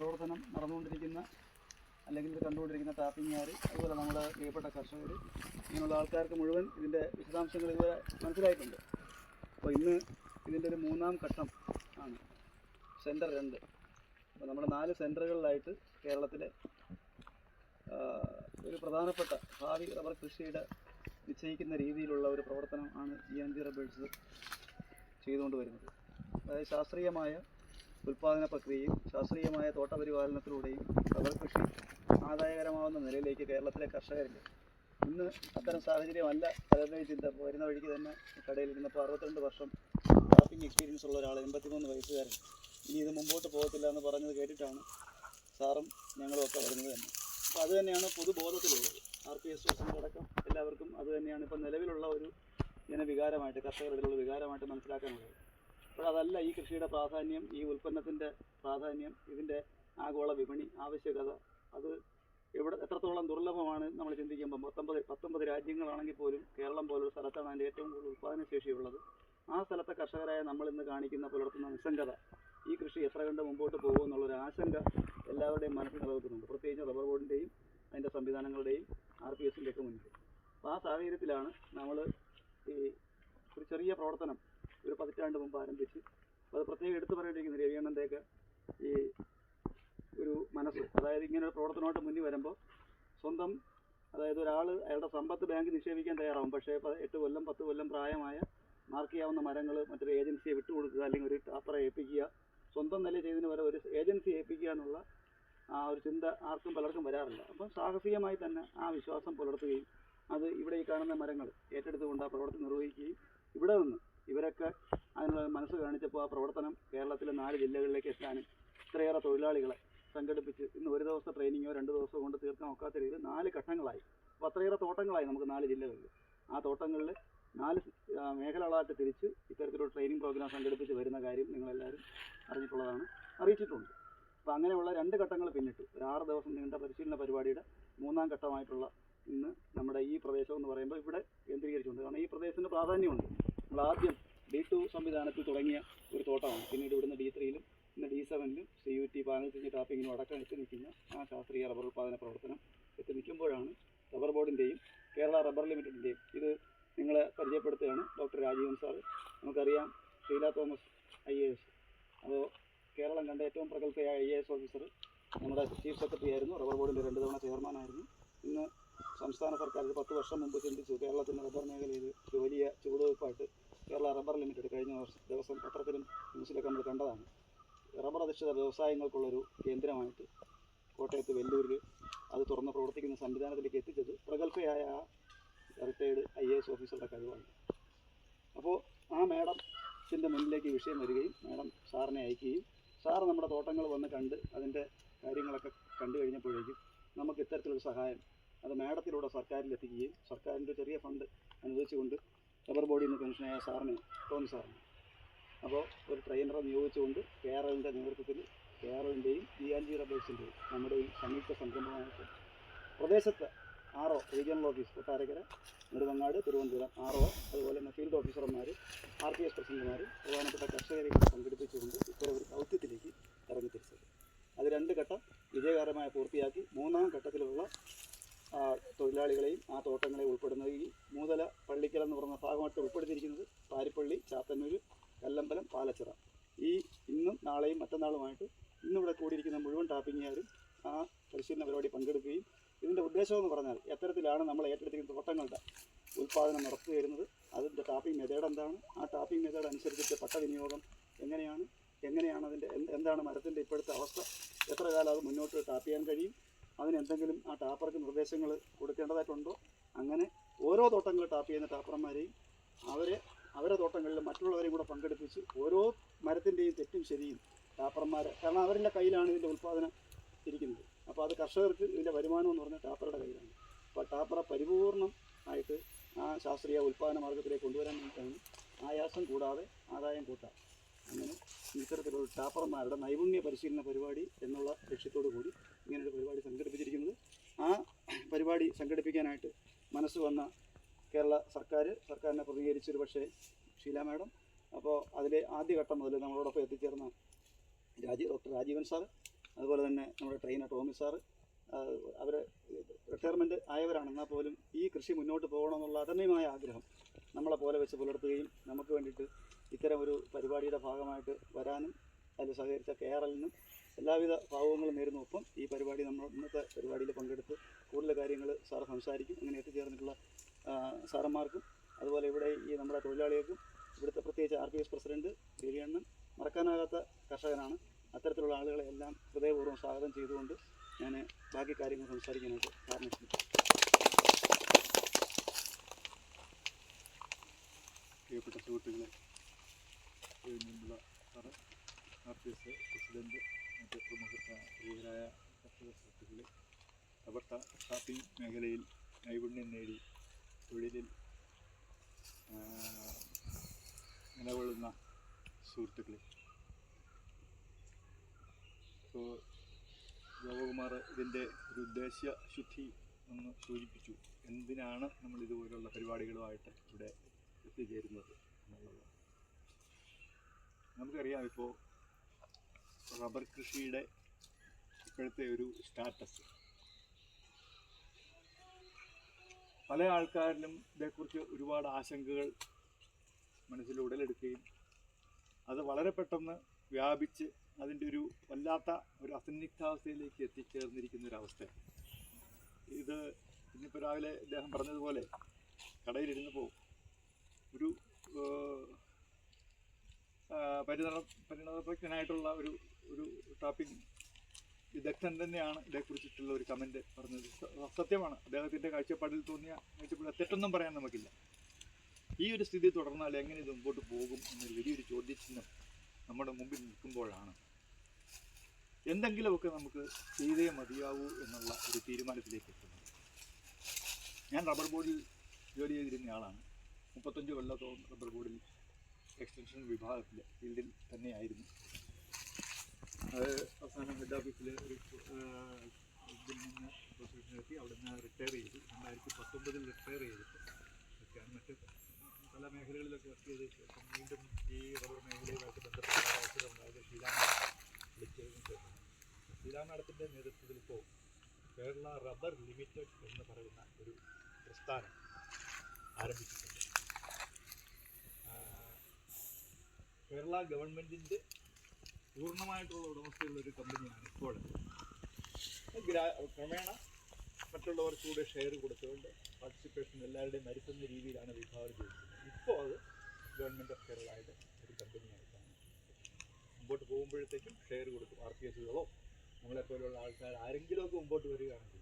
പ്രവർത്തനം നടന്നുകൊണ്ടിരിക്കുന്ന അല്ലെങ്കിൽ ഇത് കണ്ടുകൊണ്ടിരിക്കുന്ന ടാപ്പിങ്ങുകാർ, അതുപോലെ നമ്മുടെ പ്രിയപ്പെട്ട കർഷകർ, ഇങ്ങനെയുള്ള ആൾക്കാർക്ക് മുഴുവൻ ഇതിൻ്റെ വിശദാംശങ്ങൾ ഇതുവരെ മനസ്സിലായിട്ടുണ്ട്. അപ്പോൾ ഇന്ന് ഇതിൻ്റെ ഒരു 3-ാം ഘട്ടം ആണ്, സെൻറ്റർ 2. അപ്പോൾ നമ്മുടെ 4 സെൻറ്ററുകളിലായിട്ട് കേരളത്തിലെ ഒരു പ്രധാനപ്പെട്ട ഭാവി റബ്ബർ കൃഷിയുടെ നിശ്ചയിക്കുന്ന രീതിയിലുള്ള ഒരു പ്രവർത്തനം ആണ് GNG റബ്ബേഴ്സ് ചെയ്തുകൊണ്ട് വരുന്നത്. അതായത് ശാസ്ത്രീയമായ ഉൽപ്പാദന പ്രക്രിയയും ശാസ്ത്രീയമായ തോട്ടപരിപാലനത്തിലൂടെയും റബ്ബർ കൃഷി ആദായകരമാവുന്ന നിലയിലേക്ക് കേരളത്തിലെ കർഷകരില്ല. ഇന്ന് അത്തരം സാഹചര്യമല്ല പലരുടെയും ചിന്ത. വരുന്ന വഴിക്ക് തന്നെ കടയിൽ ഇരുന്നപ്പോൾ 62 വർഷം ടാപ്പിംഗ് എക്സ്പീരിയൻസ് ഉള്ള ഒരാൾ, 83 വയസ്സുകാരൻ, ഇനി ഇത് മുമ്പോട്ട് പോകത്തില്ല എന്ന് പറഞ്ഞത് കേട്ടിട്ടാണ് സാറും ഞങ്ങളും ഒക്കെ വരുന്നത് തന്നെ. അപ്പോൾ അത് തന്നെയാണ് പൊതുബോധത്തിലുള്ളത്. RPS അടക്കം എല്ലാവർക്കും അത് തന്നെയാണ് ഇപ്പോൾ നിലവിലുള്ള ഒരു ജനവികാരമായിട്ട്, കർഷകരുടെ വികാരമായിട്ട് മനസ്സിലാക്കാനുള്ളത്. അപ്പോൾ അതല്ല ഈ കൃഷിയുടെ പ്രാധാന്യം, ഈ ഉൽപ്പന്നത്തിൻ്റെ പ്രാധാന്യം, ഇതിൻ്റെ ആഗോള വിപണി ആവശ്യകത, അത് എത്രത്തോളം ദുർലഭമാണ് നമ്മൾ ചിന്തിക്കുമ്പോൾ. 19 രാജ്യങ്ങളാണെങ്കിൽ പോലും കേരളം പോലൊരു സ്ഥലത്താണ് അതിൻ്റെ ഏറ്റവും കൂടുതൽ ഉൽപ്പാദനശേഷിയുള്ളത്. ആ സ്ഥലത്തെ കർഷകരായ നമ്മൾ ഇന്ന് പുലർത്തുന്ന നിസ്സംഗത, ഈ കൃഷി എത്ര കണ്ട് മുമ്പോട്ട് പോകുമെന്നുള്ളൊരു ആശങ്ക എല്ലാവരുടെയും മനസ്സിൽ നിലനിൽക്കുന്നുണ്ട്, പ്രത്യേകിച്ച് റബ്ബർ ബോർഡിൻ്റെയും അതിൻ്റെ സംവിധാനങ്ങളുടെയും RPSൻ്റെയൊക്കെ മുന്നിൽ. അപ്പോൾ ആ സാഹചര്യത്തിലാണ് നമ്മൾ ഈ ഒരു ചെറിയ പ്രവർത്തനം ഒരു 10 പതിറ്റാണ്ട് മുമ്പ് ആരംഭിച്ച്, അത് പ്രത്യേകം എടുത്തു പറയേണ്ടിയിരിക്കുന്ന രവിയണ്ണൻ്റെയൊക്കെ ഈ ഒരു മനസ്സ്. അതായത് ഇങ്ങനെ ഒരു പ്രവർത്തനമായിട്ട് മുന്നിൽ വരുമ്പോൾ സ്വന്തം, അതായത് ഒരാൾ അയാളുടെ സമ്പത്ത് ബാങ്കിൽ നിക്ഷേപിക്കാൻ തയ്യാറാവും, പക്ഷേ 8 കൊല്ലം 10 കൊല്ലം പ്രായമായ മാർക്ക് ചെയ്യാവുന്ന മരങ്ങൾ മറ്റൊരു ഏജൻസിയെ വിട്ടുകൊടുക്കുക, അല്ലെങ്കിൽ ഒരു ടാപ്പറെ ഏൽപ്പിക്കുക, സ്വന്തം നില ചെയ്തതിന് വരെ ഒരു ഏജൻസി ഏൽപ്പിക്കുക എന്നുള്ള ആ ഒരു ചിന്ത പലർക്കും വരാറില്ല. അപ്പം സാഹസികമായി തന്നെ ആ വിശ്വാസം പുലർത്തുകയും അത് ഇവിടെ ഈ കാണുന്ന മരങ്ങൾ ഏറ്റെടുത്തുകൊണ്ട് ആ പ്രവർത്തനം നിർവഹിക്കുകയും ഇവിടെ നിന്ന് ഇവരൊക്കെ അതിനുള്ള മനസ്സ് കാണിച്ചപ്പോൾ ആ പ്രവർത്തനം കേരളത്തിലെ 4 ജില്ലകളിലേക്ക് എത്താനും ഇത്രയേറെ തൊഴിലാളികളെ സംഘടിപ്പിച്ച് ഇന്ന് ഒരു ദിവസത്തെ ട്രെയിനിങ്ങോ 2 ദിവസമോ കൊണ്ട് തീർക്കാൻ ഒക്കാത്ത രീതിയിൽ 4 ഘട്ടങ്ങളായി. അപ്പോൾ അത്രയേറെ തോട്ടങ്ങളായി നമുക്ക് 4 ജില്ലകളിൽ. ആ തോട്ടങ്ങളിൽ 4 മേഖലകളായിട്ട് തിരിച്ച് ഇത്തരത്തിലുള്ള ട്രെയിനിങ് പ്രോഗ്രാം സംഘടിപ്പിച്ച് വരുന്ന കാര്യം നിങ്ങളെല്ലാവരും അറിയിച്ചിട്ടുണ്ട്. അപ്പോൾ അങ്ങനെയുള്ള 2 ഘട്ടങ്ങൾ പിന്നിട്ട് ഒരു 6 ദിവസം നീണ്ട പരിശീലന പരിപാടിയുടെ 3-ാം ഘട്ടമായിട്ടുള്ള ഇന്ന് നമ്മുടെ ഈ പ്രദേശം എന്ന് പറയുമ്പോൾ ഇവിടെ കേന്ദ്രീകരിച്ചുകൊണ്ട്, കാരണം ഈ പ്രദേശത്തിന് പ്രാധാന്യമുണ്ട്. നമ്മൾ ആദ്യം D2 സംവിധാനത്തിൽ തുടങ്ങിയ ഒരു തോട്ടമാണ്, പിന്നീട് ഇവിടുന്ന് D3-ലും പിന്നെ D7-ലും CUT പാനൽസിൻ്റെ ടാപ്പിങ്ങിനും അടക്കം എത്തി നിൽക്കുന്ന ആ ശാസ്ത്രീയ റബ്ബർ ഉൽപ്പാദന പ്രവർത്തനം എത്തി നിൽക്കുമ്പോഴാണ് റബ്ബർ ബോർഡിൻ്റെയും കേരള റബ്ബർ ലിമിറ്റഡിൻ്റെയും, ഇത് നിങ്ങളെ പരിചയപ്പെടുത്തുകയാണ് ഡോക്ടർ രാജീവൻ സാർ. നമുക്കറിയാം ഷീല തോമസ് IAS, അപ്പോൾ കേരളം കണ്ട ഏറ്റവും പ്രഗത്ഭയായ IAS ഓഫീസർ, നമ്മുടെ ചീഫ് സെക്രട്ടറി ആയിരുന്നു, റബ്ബർ ബോർഡിൻ്റെ 2 തവണ ചെയർമാനായിരുന്നു. ഇന്ന് സംസ്ഥാന സർക്കാർ 10 വർഷം മുമ്പ് ചിന്തിച്ചു കേരളത്തിൻ്റെ റബ്ബർ മേഖലയിൽ ഒരു വലിയ ചുവടുവയ്പ്പായിട്ട് കേരള റബ്ബർ ലിമിറ്റഡ് കഴിഞ്ഞ ദിവസം പത്രത്തിലും ന്യൂസിലൊക്കെ നമ്മൾ കണ്ടതാണ്. റബ്ബർ അധിഷ്ഠിത വ്യവസായങ്ങൾക്കുള്ളൊരു കേന്ദ്രമായിട്ട് കോട്ടയത്ത് വെല്ലൂരിൽ അത് തുറന്ന് പ്രവർത്തിക്കുന്ന സംവിധാനത്തിലേക്ക് എത്തിച്ചത് പ്രഗത്ഭയായ ആ റിട്ടയേർഡ് IAS ഓഫീസറുടെ കഴിവാണ്. അപ്പോൾ ആ മാഡത്തിൻ്റെ മുന്നിലേക്ക് വിഷയം വരികയും മാഡം സാറിനെ അയക്കുകയും സാർ നമ്മുടെ തോട്ടങ്ങൾ വന്ന് കണ്ട് അതിൻ്റെ കാര്യങ്ങളൊക്കെ കണ്ടു കഴിഞ്ഞപ്പോഴേക്കും നമുക്ക് ഇത്തരത്തിലൊരു സഹായം അത് മാഡത്തിലൂടെ സർക്കാരിൽ എത്തിക്കുകയും സർക്കാരിൻ്റെ ചെറിയ ഫണ്ട് അനുവദിച്ചുകൊണ്ട് റബ്ബർ ബോർഡിൽ നിന്ന് പെൻഷനായ സാറിനെ, ടോണി സാറിന്, അപ്പോൾ ഒരു ട്രെയിനറെ നിയോഗിച്ചുകൊണ്ട് കേരളിൻ്റെ നേതൃത്വത്തിൽ കേരളിൻ്റെയും GNG റബ്ബേഴ്സിൻ്റെയും നമ്മുടെയും സംയുക്ത സംരംഭമായിട്ട് പ്രദേശത്ത് RO regional office Kottarakkara, Nedumangad, Thiruvananthapuram RO, അതുപോലെ തന്നെ ഫീൽഡ് ഓഫീസർമാർ, RPS പ്രസിഡന്റുമാർ, പ്രധാനപ്പെട്ട കർഷകരെ സംഘടിപ്പിച്ചുകൊണ്ട് ഇത്തരം ഒരു ദൗത്യത്തിലേക്ക് ഇറങ്ങിത്തിരിച്ചത്. അത് 2 ഘട്ടം വിജയകരമായി പൂർത്തിയാക്കി 3-ാം ഘട്ടത്തിലുള്ള തൊഴിലാളികളെയും ആ തോട്ടങ്ങളെ ഉൾപ്പെടുന്ന ഈ മൂതല പള്ളിക്കൽ എന്ന് പറഞ്ഞ ഭാഗമായിട്ട് ഉൾപ്പെടുത്തിയിരിക്കുന്നത് പാരിപ്പള്ളി, ചാത്തന്നൂർ, കല്ലമ്പലം, പാലച്ചിറ. ഈ ഇന്നും നാളെയും മറ്റന്നാളുമായിട്ട് ഇന്നിവിടെ കൂടിയിരിക്കുന്ന മുഴുവൻ ടാപ്പിങ്ങുകാരും ആ പരിശീലന പരിപാടി പങ്കെടുക്കുകയും ഇതിൻ്റെ ഉദ്ദേശമെന്ന് പറഞ്ഞാൽ എത്തരത്തിലാണ് നമ്മൾ ഏറ്റെടുത്തിരിക്കുന്ന തോട്ടങ്ങളുടെ ഉൽപ്പാദനം നടത്തി വരുന്നത്, അതിൻ്റെ ടാപ്പിംഗ് മെത്തേഡ് എന്താണ്, ആ ടാപ്പിംഗ് മെത്തേഡ് അനുസരിച്ചിട്ട് പട്ട വിനിയോഗം എങ്ങനെയാണ് അതിൻ്റെ എന്താണ് മരത്തിൻ്റെ ഇപ്പോഴത്തെ അവസ്ഥ, എത്ര കാലം അത് മുന്നോട്ട് ടാപ്പ് ചെയ്യാൻ കഴിയും, അതിനെന്തെങ്കിലും ആ ടാപ്പർക്ക് നിർദ്ദേശങ്ങൾ കൊടുക്കേണ്ടതായിട്ടുണ്ടോ, അങ്ങനെ ഓരോ തോട്ടങ്ങൾ ടാപ്പ് ചെയ്യുന്ന ടാപ്പർമാരെയും അവരെ തോട്ടങ്ങളിൽ മറ്റുള്ളവരെയും കൂടെ പങ്കെടുപ്പിച്ച് ഓരോ മരത്തിൻ്റെയും തെറ്റും ശരിയും ടാപ്പർമാരെ, കാരണം അവരുടെ കയ്യിലാണ് ഇതിൻ്റെ ഉൽപ്പാദനം ഇരിക്കുന്നത്. അപ്പോൾ അത് കർഷകർക്ക് ഇതിൻ്റെ വരുമാനം എന്ന് പറഞ്ഞാൽ ടാപ്പറുടെ കയ്യിലാണ്. അപ്പോൾ ടാപ്പറെ പരിപൂർണമായിട്ട് ആ ശാസ്ത്രീയ ഉൽപ്പാദന മാർഗത്തിലേക്ക് കൊണ്ടുവരാൻ വേണ്ടിയിട്ടാണ് ആയാസം കൂടാതെ ആദായം കൂട്ടാം, അങ്ങനെ ഇത്തരത്തിലുള്ള ടാപ്പർമാരുടെ നൈപുണ്യ പരിശീലന പരിപാടി എന്നുള്ള ലക്ഷ്യത്തോടു കൂടി ഇങ്ങനൊരു പരിപാടി സംഘടിപ്പിച്ചിരിക്കുന്നത്. ആ പരിപാടി സംഘടിപ്പിക്കാനായിട്ട് മനസ്സ് വന്ന കേരള സർക്കാരിനെ പ്രതികരിച്ചൊരു പക്ഷേ ഷീല മാഡം. അപ്പോൾ അതിലെ ആദ്യഘട്ടം മുതൽ നമ്മളോടൊപ്പം എത്തിച്ചേർന്ന ഡോക്ടർ രാജീവൻ സാർ, അതുപോലെ തന്നെ നമ്മുടെ ട്രെയിനർ ടോമി സാറ്, അവർ റിട്ടയർമെൻറ്റ് ആയവരാണ്. എന്നാൽ പോലും ഈ കൃഷി മുന്നോട്ട് പോകണമെന്നുള്ള അദമ്യമായ ആഗ്രഹം നമ്മളെ പോലെ വെച്ച് പുലർത്തുകയും നമുക്ക് വേണ്ടിയിട്ട് ഇത്തരം ഒരു പരിപാടിയുടെ ഭാഗമായിട്ട് വരാനും അതിൽ സഹകരിച്ച KRLനും എല്ലാവിധ ഭാവങ്ങളും നേരുന്നു. ഒപ്പം ഈ പരിപാടി നമ്മൾ ഇന്നത്തെ പരിപാടിയിൽ പങ്കെടുത്ത് കൂടുതൽ കാര്യങ്ങൾ സാറ് സംസാരിക്കും. അങ്ങനെ എത്തിച്ചേർന്നിട്ടുള്ള സാറന്മാർക്കും അതുപോലെ ഇവിടെ ഈ നമ്മുടെ തൊഴിലാളികൾക്കും ഇവിടുത്തെ പ്രത്യേകിച്ച് RPS പ്രസിഡന്റ് രവിയണ്ണൻ മറക്കാനാകാത്ത കർഷകനാണ്. അത്തരത്തിലുള്ള ആളുകളെ എല്ലാം ഹൃദയപൂർവ്വം സ്വാഗതം ചെയ്തുകൊണ്ട് ഞാൻ ബാക്കി കാര്യങ്ങൾ സംസാരിക്കാനായിട്ട് കാരണമില്ല. പ്രിയപ്പെട്ട സുഹൃത്തുക്കളെ, നിന്നുള്ള സാറ്, RPS പ്രസിഡന്റ്, മറ്റ് പ്രമുഖരായ കർഷക സുഹൃത്തുക്കളെ, റബ്ബർ ടാപ്പിംഗ് മേഖലയിൽ നൈപുണ്യം നേടി തൊഴിലിൽ നിലകൊള്ളുന്ന സുഹൃത്തുക്കളെ, ഇപ്പോൾ ഗോപകുമാർ ഇതിൻ്റെ ഒരു ഉദ്ദേശ്യശുദ്ധി ഒന്ന് സൂചിപ്പിച്ചു. എന്തിനാണ് നമ്മൾ ഇതുപോലുള്ള പരിപാടികളുമായിട്ട് ഇവിടെ എത്തിച്ചേരുന്നത് എന്നുള്ളത്. നമുക്കറിയാം, ഇപ്പോൾ റബ്ബർ കൃഷിയുടെ ഇപ്പോഴത്തെ ഒരു സ്റ്റാറ്റസ് പല ആൾക്കാരിലും ഇതേക്കുറിച്ച് ഒരുപാട് ആശങ്കകൾ മനസ്സിൽ ഉടലെടുക്കുകയും അത് വളരെ പെട്ടെന്ന് വ്യാപിച്ച് അതിൻ്റെ ഒരു വല്ലാത്ത ഒരു അസന്നിഗ്ധാവസ്ഥയിലേക്ക് എത്തിച്ചേർന്നിരിക്കുന്ന ഒരവസ്ഥ. ഇത് ഇന്നിപ്പോൾ രാവിലെ അദ്ദേഹം പറഞ്ഞതുപോലെ കടയിലിരുന്നപ്പോൾ ഒരു പരിണതപ്രജ്ഞനായിട്ടുള്ള ഒരു ടാപ്പിംഗ് വിദഗ്ധൻ തന്നെയാണ് ഇതേക്കുറിച്ചിട്ടുള്ള ഒരു കമൻറ്റ് പറഞ്ഞത്. സത്യമാണ്. അദ്ദേഹത്തിൻ്റെ കാഴ്ചപ്പാടിൽ തോന്നിയ കാഴ്ചപ്പാട് തെറ്റൊന്നും പറയാൻ നമുക്കില്ല. ഈ ഒരു സ്ഥിതി തുടർന്നാൽ എങ്ങനെ ഇത് മുമ്പോട്ട് പോകും എന്നൊരു വലിയൊരു ചോദ്യചിഹ്നം നമ്മുടെ മുമ്പിൽ നിൽക്കുമ്പോഴാണ് എന്തെങ്കിലുമൊക്കെ നമുക്ക് ചെയ്തേ മതിയാവൂ എന്നുള്ള ഒരു തീരുമാനത്തിലേക്ക് എത്തുന്നത്. ഞാൻ റബ്ബർ ബോർഡിൽ ജോലി ചെയ്തിരുന്ന ആളാണ്. 35 കൊല്ലത്തോളം റബ്ബർ ബോർഡിൽ എക്സ്റ്റൻഷൻ വിഭാഗത്തിൽ ഫീൽഡിൽ തന്നെയായിരുന്നു. അത് അവസാനം ഹെഡ് ഓഫീസിൽ ഒരു ഇതിൽ നിന്ന് പൊസിഷനിലെത്തി. അവിടെ നിന്ന് റിട്ടയർ ചെയ്തു. 2019 റിട്ടയർ ചെയ്തിട്ട് ഒക്കെയാണ് മറ്റ് പല മേഖലകളിലൊക്കെ വർക്ക് ചെയ്ത ശേഷം വീണ്ടും ഈ റബ്ബർ മേഖലയുമായിട്ട് ബന്ധപ്പെട്ട അവസരമുണ്ടായത് ഷീലാ മാഡത്തിൻ്റെ നേതൃത്വത്തിൽ ഇപ്പോൾ കേരള റബ്ബർ ലിമിറ്റഡ് എന്ന് പറയുന്ന ഒരു പ്രസ്ഥാനം ആരംഭിച്ചിട്ടുണ്ട്. കേരള ഗവൺമെൻറ്റിൻ്റെ പൂർണ്ണമായിട്ടുള്ള ഉടമസ്ഥയുള്ളൊരു കമ്പനിയാണ് ഇപ്പോൾ. ക്രമേണ മറ്റുള്ളവർക്ക് കൂടെ ഷെയർ കൊടുത്തുകൊണ്ട് പാർട്ടിസിപ്പേഷൻ എല്ലാവരുടെയും മരുത്തുന്ന രീതിയിലാണ് വിഭാവനം ചെയ്തിരിക്കുന്നത്. ഇപ്പോൾ അത് ഗവൺമെൻറ് ഓഫ് കേരളയുടെ ഒരു കമ്പനിയായിട്ടാണ് മുമ്പോട്ട് പോകുമ്പോഴത്തേക്കും ഷെയർ കൊടുക്കും. RPSകളോ നമ്മളെപ്പോലുള്ള ആൾക്കാർ ആരെങ്കിലുമൊക്കെ മുമ്പോട്ട് വരികയാണെങ്കിൽ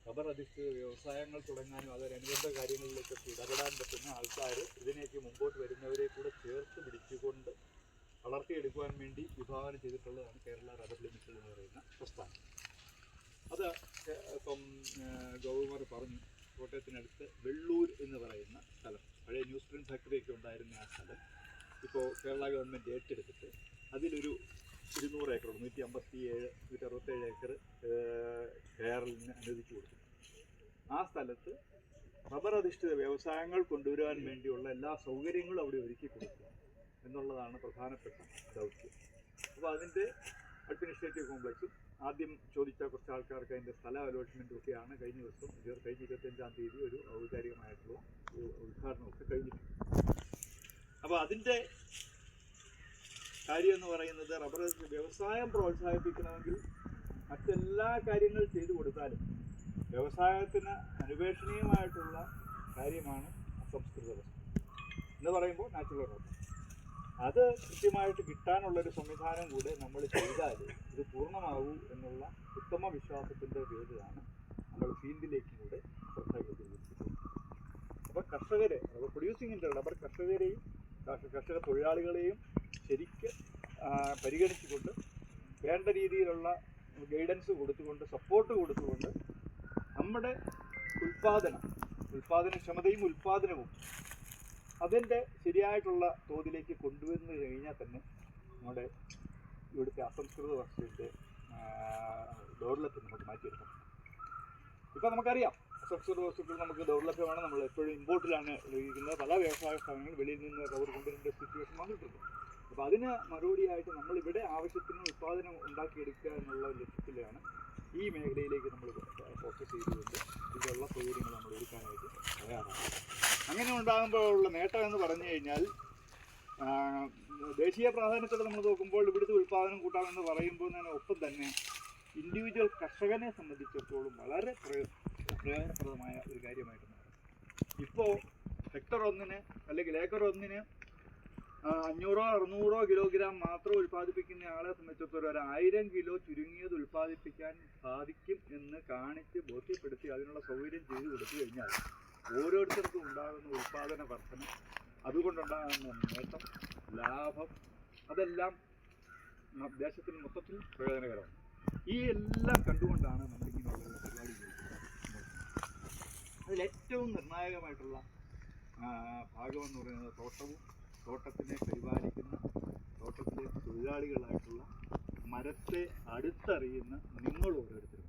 റബ്ബർ അധിഷ്ഠിത വ്യവസായങ്ങൾ തുടങ്ങാനും അതനുബന്ധ കാര്യങ്ങളിലേക്കൊക്കെ ഇടപെടാൻ പറ്റുന്ന ആൾക്കാർ ഇതിനേക്ക് മുമ്പോട്ട് വരുന്നവരെ കൂടെ ചേർത്ത് പിടിച്ചുകൊണ്ട് വളർത്തിയെടുക്കുവാൻ വേണ്ടി വിഭാവനം ചെയ്തിട്ടുള്ളതാണ് കേരള റബ്ബർ ലിമിറ്റഡ് എന്ന് പറയുന്ന പ്രസ്ഥാനം. അത് ഇപ്പം ഗവർണർ പറഞ്ഞു, കോട്ടയത്തിനടുത്ത് വെള്ളൂർ എന്ന് പറയുന്ന സ്ഥലം, പഴയ ന്യൂസ് പ്രിന്റ് ഫാക്ടറിയൊക്കെ ഉണ്ടായിരുന്ന ആ സ്ഥലം ഇപ്പോൾ കേരള ഗവൺമെൻറ് ഏറ്റെടുത്തിട്ട് അതിലൊരു 200 ഏക്കർ 167 ഏക്കർ കേരളിന് അനുവദിച്ചു കൊടുത്തു. ആ സ്ഥലത്ത് റബ്ബർ അധിഷ്ഠിത വ്യവസായങ്ങൾ കൊണ്ടുവരാൻ വേണ്ടിയുള്ള എല്ലാ സൗകര്യങ്ങളും അവിടെ ഒരുക്കി കൊടുക്കുക എന്നുള്ളതാണ് പ്രധാനപ്പെട്ട ദൗത്യം. അപ്പോൾ അതിൻ്റെ അഡ്മിനിസ്ട്രേറ്റീവ് കോംപ്ലക്സും ആദ്യം ചോദിച്ച കുറച്ച് ആൾക്കാർക്ക് അതിൻ്റെ സ്ഥല അലോട്ട്മെൻറ്റും ഒക്കെയാണ് കഴിഞ്ഞ ദിവസം കഴിഞ്ഞ 25-ാം തീയതി ഒരു ഔപചാരികമായിട്ടുള്ള ഉദ്ഘാടനമൊക്കെ കഴിഞ്ഞിട്ടുണ്ട്. അപ്പോൾ അതിൻ്റെ കാര്യം എന്ന് പറയുന്നത് റബ്ബർ വ്യവസായം പ്രോത്സാഹിപ്പിക്കണമെങ്കിൽ മറ്റെല്ലാ കാര്യങ്ങൾ ചെയ്തു കൊടുത്താലും വ്യവസായത്തിന് അനുപേക്ഷണീയമായിട്ടുള്ള കാര്യമാണ് അസംസ്കൃത വസ്തു എന്ന് പറയുമ്പോൾ നാച്ചുറൽ റബ്ബർ. അത് കൃത്യമായിട്ട് കിട്ടാനുള്ളൊരു സംവിധാനം കൂടെ നമ്മൾ ചെയ്താൽ ഇത് പൂർണ്ണമാകൂ എന്നുള്ള ഉത്തമ വിശ്വാസത്തിൻ്റെ പേരിലാണ് നമ്മൾ ഫീൽഡിലേക്ക് കൂടെ ശ്രദ്ധ കേന്ദ്രീകരിക്കുന്നത്. അപ്പോൾ കർഷകരെ, റബ്ബർ പ്രൊഡ്യൂസിങ്ങിൻ്റെ റബ്ബർ കർഷകരെയും കർഷക തൊഴിലാളികളെയും ശരിക്ക് പരിഗണിച്ചുകൊണ്ട് വേണ്ട രീതിയിലുള്ള ഗൈഡൻസ് കൊടുത്തുകൊണ്ട് സപ്പോർട്ട് കൊടുത്തുകൊണ്ട് നമ്മുടെ ഉൽപ്പാദനക്ഷമതയും ഉൽപ്പാദനവും അതിൻ്റെ ശരിയായിട്ടുള്ള തോതിലേക്ക് കൊണ്ടുവന്നു കഴിഞ്ഞാൽ തന്നെ നമ്മുടെ ഇവിടുത്തെ അസംസ്കൃത വസ്തുവിൻ്റെ ദൗർലഭ്യം നമുക്ക് മാറ്റിയെടുക്കാം. ഇപ്പം നമുക്കറിയാം അസംസ്കൃത വസ്തുക്കൾ നമുക്ക് ദൗർലഭ്യമാണ്. നമ്മൾ എപ്പോഴും ഇമ്പോർട്ടിലാണ് ഉപയോഗിക്കുന്നത്. പല വ്യവസായ സ്ഥാപനങ്ങൾ വെളിയിൽ നിന്ന് റബ്ബർ കൊണ്ടുവരേണ്ട സിറ്റുവേഷൻ വന്നിട്ടുണ്ട്. അപ്പോൾ അതിന് മറുപടിയായിട്ട് നമ്മളിവിടെ ആവശ്യത്തിന് ഉൽപ്പാദനം ഉണ്ടാക്കിയെടുക്കുക എന്നുള്ള ലക്ഷ്യത്തിലാണ് ഈ മേഖലയിലേക്ക് നമ്മൾ ഫോക്കസ് ചെയ്തുകൊണ്ട് ഇതിലുള്ള സൗകര്യങ്ങൾ നമ്മൾ ഒരുക്കാനായിട്ട് തയ്യാറാണ്. അങ്ങനെ ഉണ്ടാകുമ്പോഴുള്ള നേട്ടം എന്ന് പറഞ്ഞു കഴിഞ്ഞാൽ ദേശീയ പ്രാധാന്യത്തോടെ നമ്മൾ നോക്കുമ്പോൾ ഇവിടുത്തെ ഉൽപ്പാദനം കൂട്ടാമെന്ന് പറയുമ്പോൾ തന്നെ ഒപ്പം തന്നെ ഇൻഡിവിജ്വൽ കർഷകനെ സംബന്ധിച്ചിടത്തോളം വളരെ പ്രയോജനപ്രദമായ ഒരു കാര്യമായിട്ട് മാറും. ഇപ്പോൾ ഹെക്ടർ ഒന്നിന് അല്ലെങ്കിൽ ഏക്കർ ഒന്നിന് 500-600 കിലോഗ്രാം മാത്രം ഉൽപ്പാദിപ്പിക്കുന്ന ആളെ സംബന്ധിച്ചിടത്തോളം ഒരു 1000 കിലോ ചുരുങ്ങിയത് ഉൽപ്പാദിപ്പിക്കാൻ സാധിക്കും എന്ന് കാണിച്ച് ബോധ്യപ്പെടുത്തി അതിനുള്ള സൗകര്യം ചെയ്തു കൊടുത്തു കഴിഞ്ഞാൽ ഓരോരുത്തർക്കും ഉണ്ടാകുന്ന ഉൽപ്പാദന വർധന, അതുകൊണ്ടുണ്ടാകുന്ന നേട്ടം, ലാഭം, അതെല്ലാം ദേശത്തിന് മൊത്തത്തിൽ പ്രയോജനകരമാണ്. ഈ എല്ലാം കണ്ടുകൊണ്ടാണ് നമ്മളിങ്ങനെയുള്ള പരിപാടി ചെയ്യുന്നത്. അതിലേറ്റവും നിർണായകമായിട്ടുള്ള ഭാഗമെന്ന് പറയുന്നത് തോട്ടവും തോട്ടത്തിനെ പരിപാലിക്കുന്ന തോട്ടത്തിലെ തൊഴിലാളികളായിട്ടുള്ള മരത്തെ അടുത്തറിയുന്ന നിങ്ങൾ ഓരോരുത്തരും,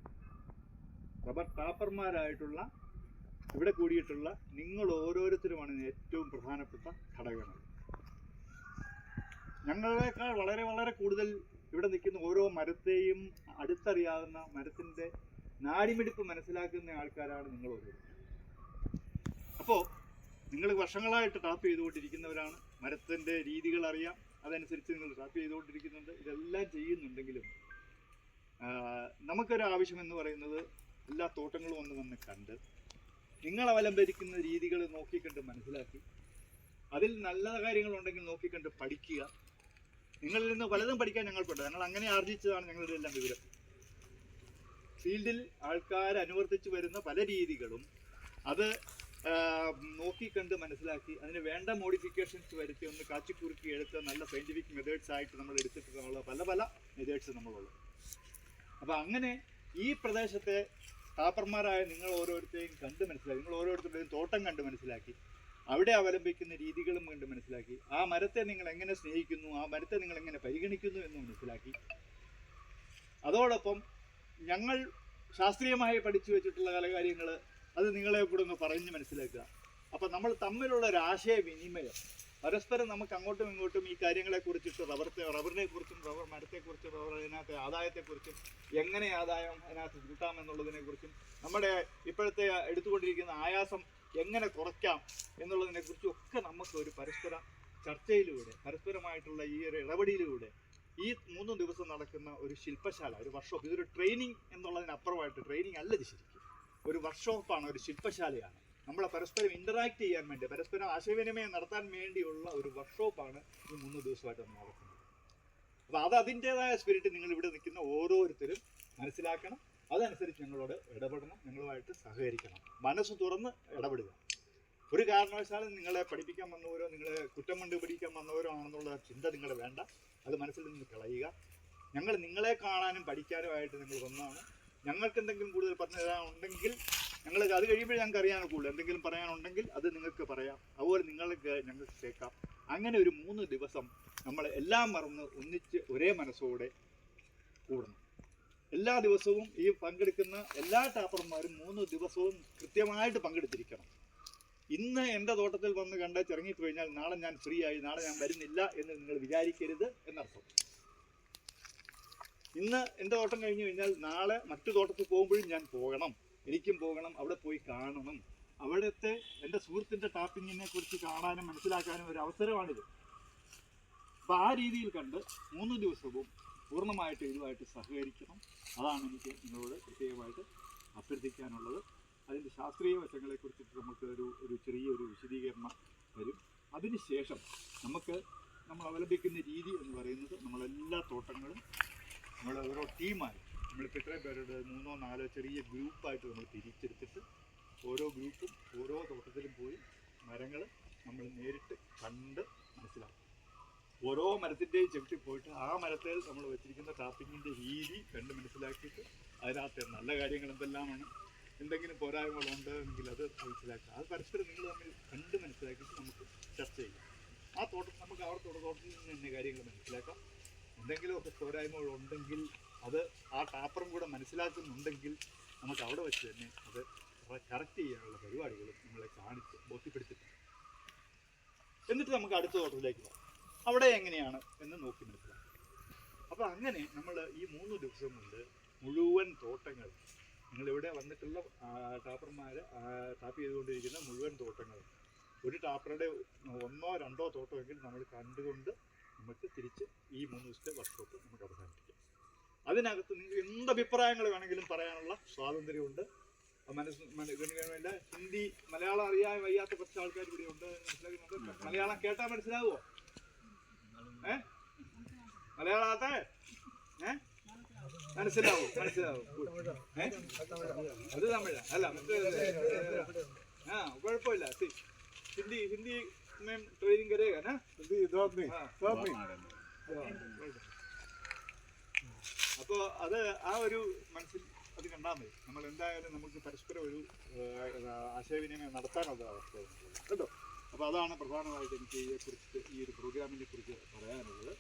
റബ്ബർ ടാപ്പർമാരായിട്ടുള്ള ഇവിടെ കൂടിയിട്ടുള്ള നിങ്ങൾ ഓരോരുത്തരുമാണ് ഏറ്റവും പ്രധാനപ്പെട്ട ഘടകങ്ങൾ. ഞങ്ങളെക്കാൾ വളരെ വളരെ കൂടുതൽ ഇവിടെ നിൽക്കുന്ന ഓരോ മരത്തെയും അടുത്തറിയാവുന്ന, മരത്തിൻ്റെ നാടിമിടിപ്പ് മനസ്സിലാക്കുന്ന ആൾക്കാരാണ് നിങ്ങൾ ഓരോരുത്തരും. അപ്പോൾ നിങ്ങൾ വർഷങ്ങളായിട്ട് ടാപ്പ് ചെയ്തുകൊണ്ടിരിക്കുന്നവരാണ്, മരത്തിൻ്റെ രീതികൾ അറിയാം, അതനുസരിച്ച് നിങ്ങൾ ടാപ്പ് ചെയ്തുകൊണ്ടിരിക്കുന്നുണ്ട്. ഇതെല്ലാം ചെയ്യുന്നുണ്ടെങ്കിലും നമുക്കൊരു ആവശ്യമെന്ന് പറയുന്നത് എല്ലാ തോട്ടങ്ങളും ഒന്ന് വന്ന് കണ്ട് നിങ്ങൾ അവലംബിക്കുന്ന രീതികൾ നോക്കിക്കണ്ട് മനസ്സിലാക്കി, അതിൽ നല്ല കാര്യങ്ങളുണ്ടെങ്കിൽ നോക്കിക്കണ്ട് പഠിക്കുക. നിങ്ങളിൽ നിന്ന് പലതും പഠിക്കാൻ ഞങ്ങൾക്കുണ്ട്. ഞങ്ങൾ അങ്ങനെ ആർജിച്ചതാണ് ഞങ്ങളുടെ എല്ലാം വിവരം. ഫീൽഡിൽ ആൾക്കാർ അനുവർത്തിച്ച് വരുന്ന പല രീതികളും അത് നോക്കിക്കണ്ട് മനസ്സിലാക്കി അതിന് വേണ്ട മോഡിഫിക്കേഷൻസ് വരുത്തി ഒന്ന് കാച്ചിക്കുറുക്കി എടുത്ത് നല്ല സയൻറ്റിഫിക് മെത്തേഡ്സ് ആയിട്ട് നമ്മൾ എടുത്തിട്ടുള്ള പല പല മെത്തേഡ്സ് നമ്മളുള്ളത്. അപ്പോൾ അങ്ങനെ ഈ പ്രദേശത്തെ ടാപ്പർമാരായ നിങ്ങൾ ഓരോരുത്തരെയും കണ്ട് മനസ്സിലാക്കി, നിങ്ങൾ ഓരോരുത്തരുടെയും തോട്ടം കണ്ട് മനസ്സിലാക്കി, അവിടെ അവലംബിക്കുന്ന രീതികളും കണ്ട് മനസ്സിലാക്കി, ആ മരത്തെ നിങ്ങൾ എങ്ങനെ സ്നേഹിക്കുന്നു, ആ മരത്തെ നിങ്ങൾ എങ്ങനെ പരിഗണിക്കുന്നു എന്ന് മനസ്സിലാക്കി, അതോടൊപ്പം ഞങ്ങൾ ശാസ്ത്രീയമായി പഠിച്ചു വെച്ചിട്ടുള്ള പല കാര്യങ്ങൾ അത് നിങ്ങളെ കൂടെ ഒന്ന് പറഞ്ഞ് മനസ്സിലാക്കുക. അപ്പം നമ്മൾ തമ്മിലുള്ള ഒരു ആശയവിനിമയം, പരസ്പരം നമുക്ക് അങ്ങോട്ടും ഇങ്ങോട്ടും ഈ കാര്യങ്ങളെക്കുറിച്ചിട്ട് റബ്ബറിനെ കുറിച്ചും റബ്ബർ മരത്തെക്കുറിച്ചും റബ്ബർ അതിനകത്തെ ആദായത്തെക്കുറിച്ചും എങ്ങനെ ആദായം അതിനകത്ത് കൂട്ടാമെന്നുള്ളതിനെക്കുറിച്ചും നമ്മുടെ ഇപ്പോഴത്തെ എടുത്തുകൊണ്ടിരിക്കുന്ന ആയാസം എങ്ങനെ കുറയ്ക്കാം എന്നുള്ളതിനെക്കുറിച്ചും ഒക്കെ നമുക്ക് ഒരു പരസ്പര ചർച്ചയിലൂടെ, പരസ്പരമായിട്ടുള്ള ഈ ഒരു ഇടപെടലിലൂടെ ഈ 3 ദിവസം നടക്കുന്ന ഒരു ശില്പശാല, ഒരു വർക്ക്ഷോപ്പ്, ഇതൊരു ട്രെയിനിങ് എന്നുള്ളതിനപ്പുറമായിട്ട് ട്രെയിനിങ് അല്ല, ഇത് ശരിക്കും ഒരു വർക്ക്ഷോപ്പാണ്, ഒരു ശില്പശാലയാണ്. നമ്മളെ പരസ്പരം ഇൻ്ററാക്ട് ചെയ്യാൻ വേണ്ടി, പരസ്പരം ആശയവിനിമയം നടത്താൻ വേണ്ടിയുള്ള ഒരു വർക്ക്ഷോപ്പാണ് ഈ 3 ദിവസമായിട്ട് നമ്മൾ നടക്കുന്നത്. അപ്പോൾ അത് അതിൻ്റേതായ സ്പിരിറ്റ് നിങ്ങൾ ഇവിടെ നിൽക്കുന്ന ഓരോരുത്തരും മനസ്സിലാക്കണം. അതനുസരിച്ച് ഞങ്ങളോട് ഇടപെടണം, ഞങ്ങളുമായിട്ട് സഹകരിക്കണം, മനസ്സ് തുറന്ന് ഇടപെടുക. ഒരു കാരണവശാലും നിങ്ങളെ പഠിപ്പിക്കാൻ വന്നവരോ നിങ്ങളെ കുറ്റം കണ്ടുപിടിക്കാൻ വന്നവരോ ആണെന്നുള്ള ചിന്ത നിങ്ങളുടെ വേണ്ട, അത് മനസ്സിൽ നിന്ന് കളയുക. ഞങ്ങൾ നിങ്ങളെ കാണാനും പഠിക്കാനുമായിട്ട് നിങ്ങൾ വന്നതാണ്. ഞങ്ങൾക്ക് എന്തെങ്കിലും കൂടുതൽ പറഞ്ഞു തരാനുണ്ടെങ്കിൽ ഞങ്ങൾ അത് കഴിയുമ്പോൾ ഞങ്ങൾക്ക് അറിയാനോ കൂടുതൽ എന്തെങ്കിലും പറയാനുണ്ടെങ്കിൽ അത് നിങ്ങൾക്ക് പറയാം, അതുപോലെ നിങ്ങൾക്ക് ഞങ്ങൾക്ക് കേൾക്കാം. അങ്ങനെ ഒരു 3 ദിവസം നമ്മൾ എല്ലാം മറന്ന് ഒന്നിച്ച് ഒരേ മനസ്സോടെ കൂടണം. എല്ലാ ദിവസവും ഈ പങ്കെടുക്കുന്ന എല്ലാ ടാപ്പർമാരും 3 ദിവസവും കൃത്യമായിട്ട് പങ്കെടുത്തിരിക്കണം. ഇന്ന് എൻ്റെ തോട്ടത്തിൽ വന്ന് കണ്ട് ചിറങ്ങിക്കഴിഞ്ഞാൽ നാളെ ഞാൻ ഫ്രീ ആയി, നാളെ ഞാൻ വരുന്നില്ല എന്ന് നിങ്ങൾ വിചാരിക്കരുത് എന്നർത്ഥം. ഇന്ന് എൻ്റെ തോട്ടം കഴിഞ്ഞ് കഴിഞ്ഞാൽ നാളെ മറ്റു തോട്ടത്തിൽ പോകുമ്പോഴും ഞാൻ പോകണം, എനിക്കും പോകണം, അവിടെ പോയി കാണണം. അവിടുത്തെ എൻ്റെ സുഹൃത്തിൻ്റെ ടാപ്പിങ്ങിനെ കുറിച്ച് കാണാനും മനസ്സിലാക്കാനും ഒരു അവസരമാണിത്. അപ്പോൾ ആ രീതിയിൽ കണ്ട് 3 ദിവസവും പൂർണ്ണമായിട്ട് ഇതുമായിട്ട് സഹകരിക്കണം. അതാണ് എനിക്ക് നിങ്ങളോട് പ്രത്യേകമായിട്ട് അഭ്യർത്ഥിക്കാനുള്ളത്. അതിൻ്റെ ശാസ്ത്രീയ വശങ്ങളെക്കുറിച്ചിട്ട് നമുക്ക് ഒരു ചെറിയൊരു വിശദീകരണം വരും. അതിനുശേഷം നമ്മൾ അവലംബിക്കുന്ന രീതി എന്ന് പറയുന്നത് നമ്മളെല്ലാ തോട്ടങ്ങളും നമ്മൾ ഓരോ ടീമായി, നമ്മളിപ്പോൾ ഇത്രയും പേരുടെ 3-4 ചെറിയ ഗ്രൂപ്പായിട്ട് നമ്മൾ തിരിച്ചെടുത്തിട്ട് ഓരോ ഗ്രൂപ്പും ഓരോ തോട്ടത്തിലും പോയി മരങ്ങൾ നമ്മൾ നേരിട്ട് കണ്ട് മനസ്സിലാക്കും. ഓരോ മരത്തിൻ്റെയും ചവിട്ടി പോയിട്ട് ആ മരത്തിൽ നമ്മൾ വെച്ചിരിക്കുന്ന ടാപ്പിങ്ങിൻ്റെ രീതി കണ്ട് മനസ്സിലാക്കിയിട്ട് അതിനകത്ത് നല്ല കാര്യങ്ങൾ എന്തെല്ലാമാണ്, എന്തെങ്കിലും പോരായ്മകളുണ്ട് എങ്കിൽ അത് മനസ്സിലാക്കുക. അത് പരസ്പരം നിങ്ങൾ തമ്മിൽ കണ്ട് മനസ്സിലാക്കിയിട്ട് നമുക്ക് ചർച്ച ചെയ്യാം. ആ തോട്ടം നമുക്ക് അവിടുത്തെ തോട്ടത്തിൽ നിന്ന് തന്നെ കാര്യങ്ങൾ മനസ്സിലാക്കാം. എന്തെങ്കിലുമൊക്കെ പോരായ്മകളുണ്ടെങ്കിൽ അത് ആ ടാപ്പറും കൂടെ മനസ്സിലാക്കുന്നുണ്ടെങ്കിൽ നമുക്ക് അവിടെ വെച്ച് തന്നെ അത് കറക്റ്റ് ചെയ്യാനുള്ള പരിപാടികൾ നമ്മളെ കാണിച്ച് ബോധ്യപ്പെടുത്തിയിട്ടുണ്ട്. എന്നിട്ട് നമുക്ക് അടുത്ത തോട്ടത്തിലേക്ക് പോകാം. അവിടെ എങ്ങനെയാണ് എന്ന് നോക്കി മനസ്സിലാക്കും. അപ്പോൾ അങ്ങനെ നമ്മൾ ഈ 3 ദിവസം കൊണ്ട് മുഴുവൻ തോട്ടങ്ങൾ, നിങ്ങളിവിടെ വന്നിട്ടുള്ള ടാപ്പർമാർ ടാപ്പ് ചെയ്തുകൊണ്ടിരിക്കുന്ന മുഴുവൻ തോട്ടങ്ങൾ, ഒരു ടാപ്പറുടെ 1 or 2 തോട്ടമെങ്കിലും നമ്മൾ കണ്ടുകൊണ്ട് നമുക്ക് തിരിച്ച് ഈ 3 ദിവസത്തെ വർക്ക്ഷോപ്പ് നമുക്ക് അവസാനിപ്പിക്കാം. അതിനകത്ത് നിങ്ങൾക്ക് എന്ത് അഭിപ്രായങ്ങൾ വേണമെങ്കിലും പറയാനുള്ള സ്വാതന്ത്ര്യമുണ്ട്. മനസ്സിലാക്കുന്നില്ല. ഹിന്ദി മലയാളം അറിയാൻ വയ്യാത്ത കുറച്ച് ആൾക്കാർ ഇവിടെ ഉണ്ട്. മനസ്സിലാക്കുന്നുണ്ട്. മലയാളം കേട്ടാൽ മനസ്സിലാവോ? മലയാളത്തെ മനസ്സിലാവും. അത് തമിഴ അല്ല, കുഴപ്പമില്ല. हिंदी में ट्रेनिंग करेगा ना? അപ്പോൾ അത് ആ ഒരു മനസ്സിൽ അത് കണ്ടാൽ മതി. നമ്മൾ എന്തായാലും നമുക്ക് പരസ്പരം ഒരു ആശയവിനിമയം നടത്താനുള്ള അവസ്ഥ കേട്ടോ. അപ്പോൾ അതാണ് പ്രധാനമായിട്ട് എനിക്ക് ഇതിനെക്കുറിച്ച്, ഈ ഒരു പ്രോഗ്രാമിനെ കുറിച്ച് പറയാനുള്ളത്.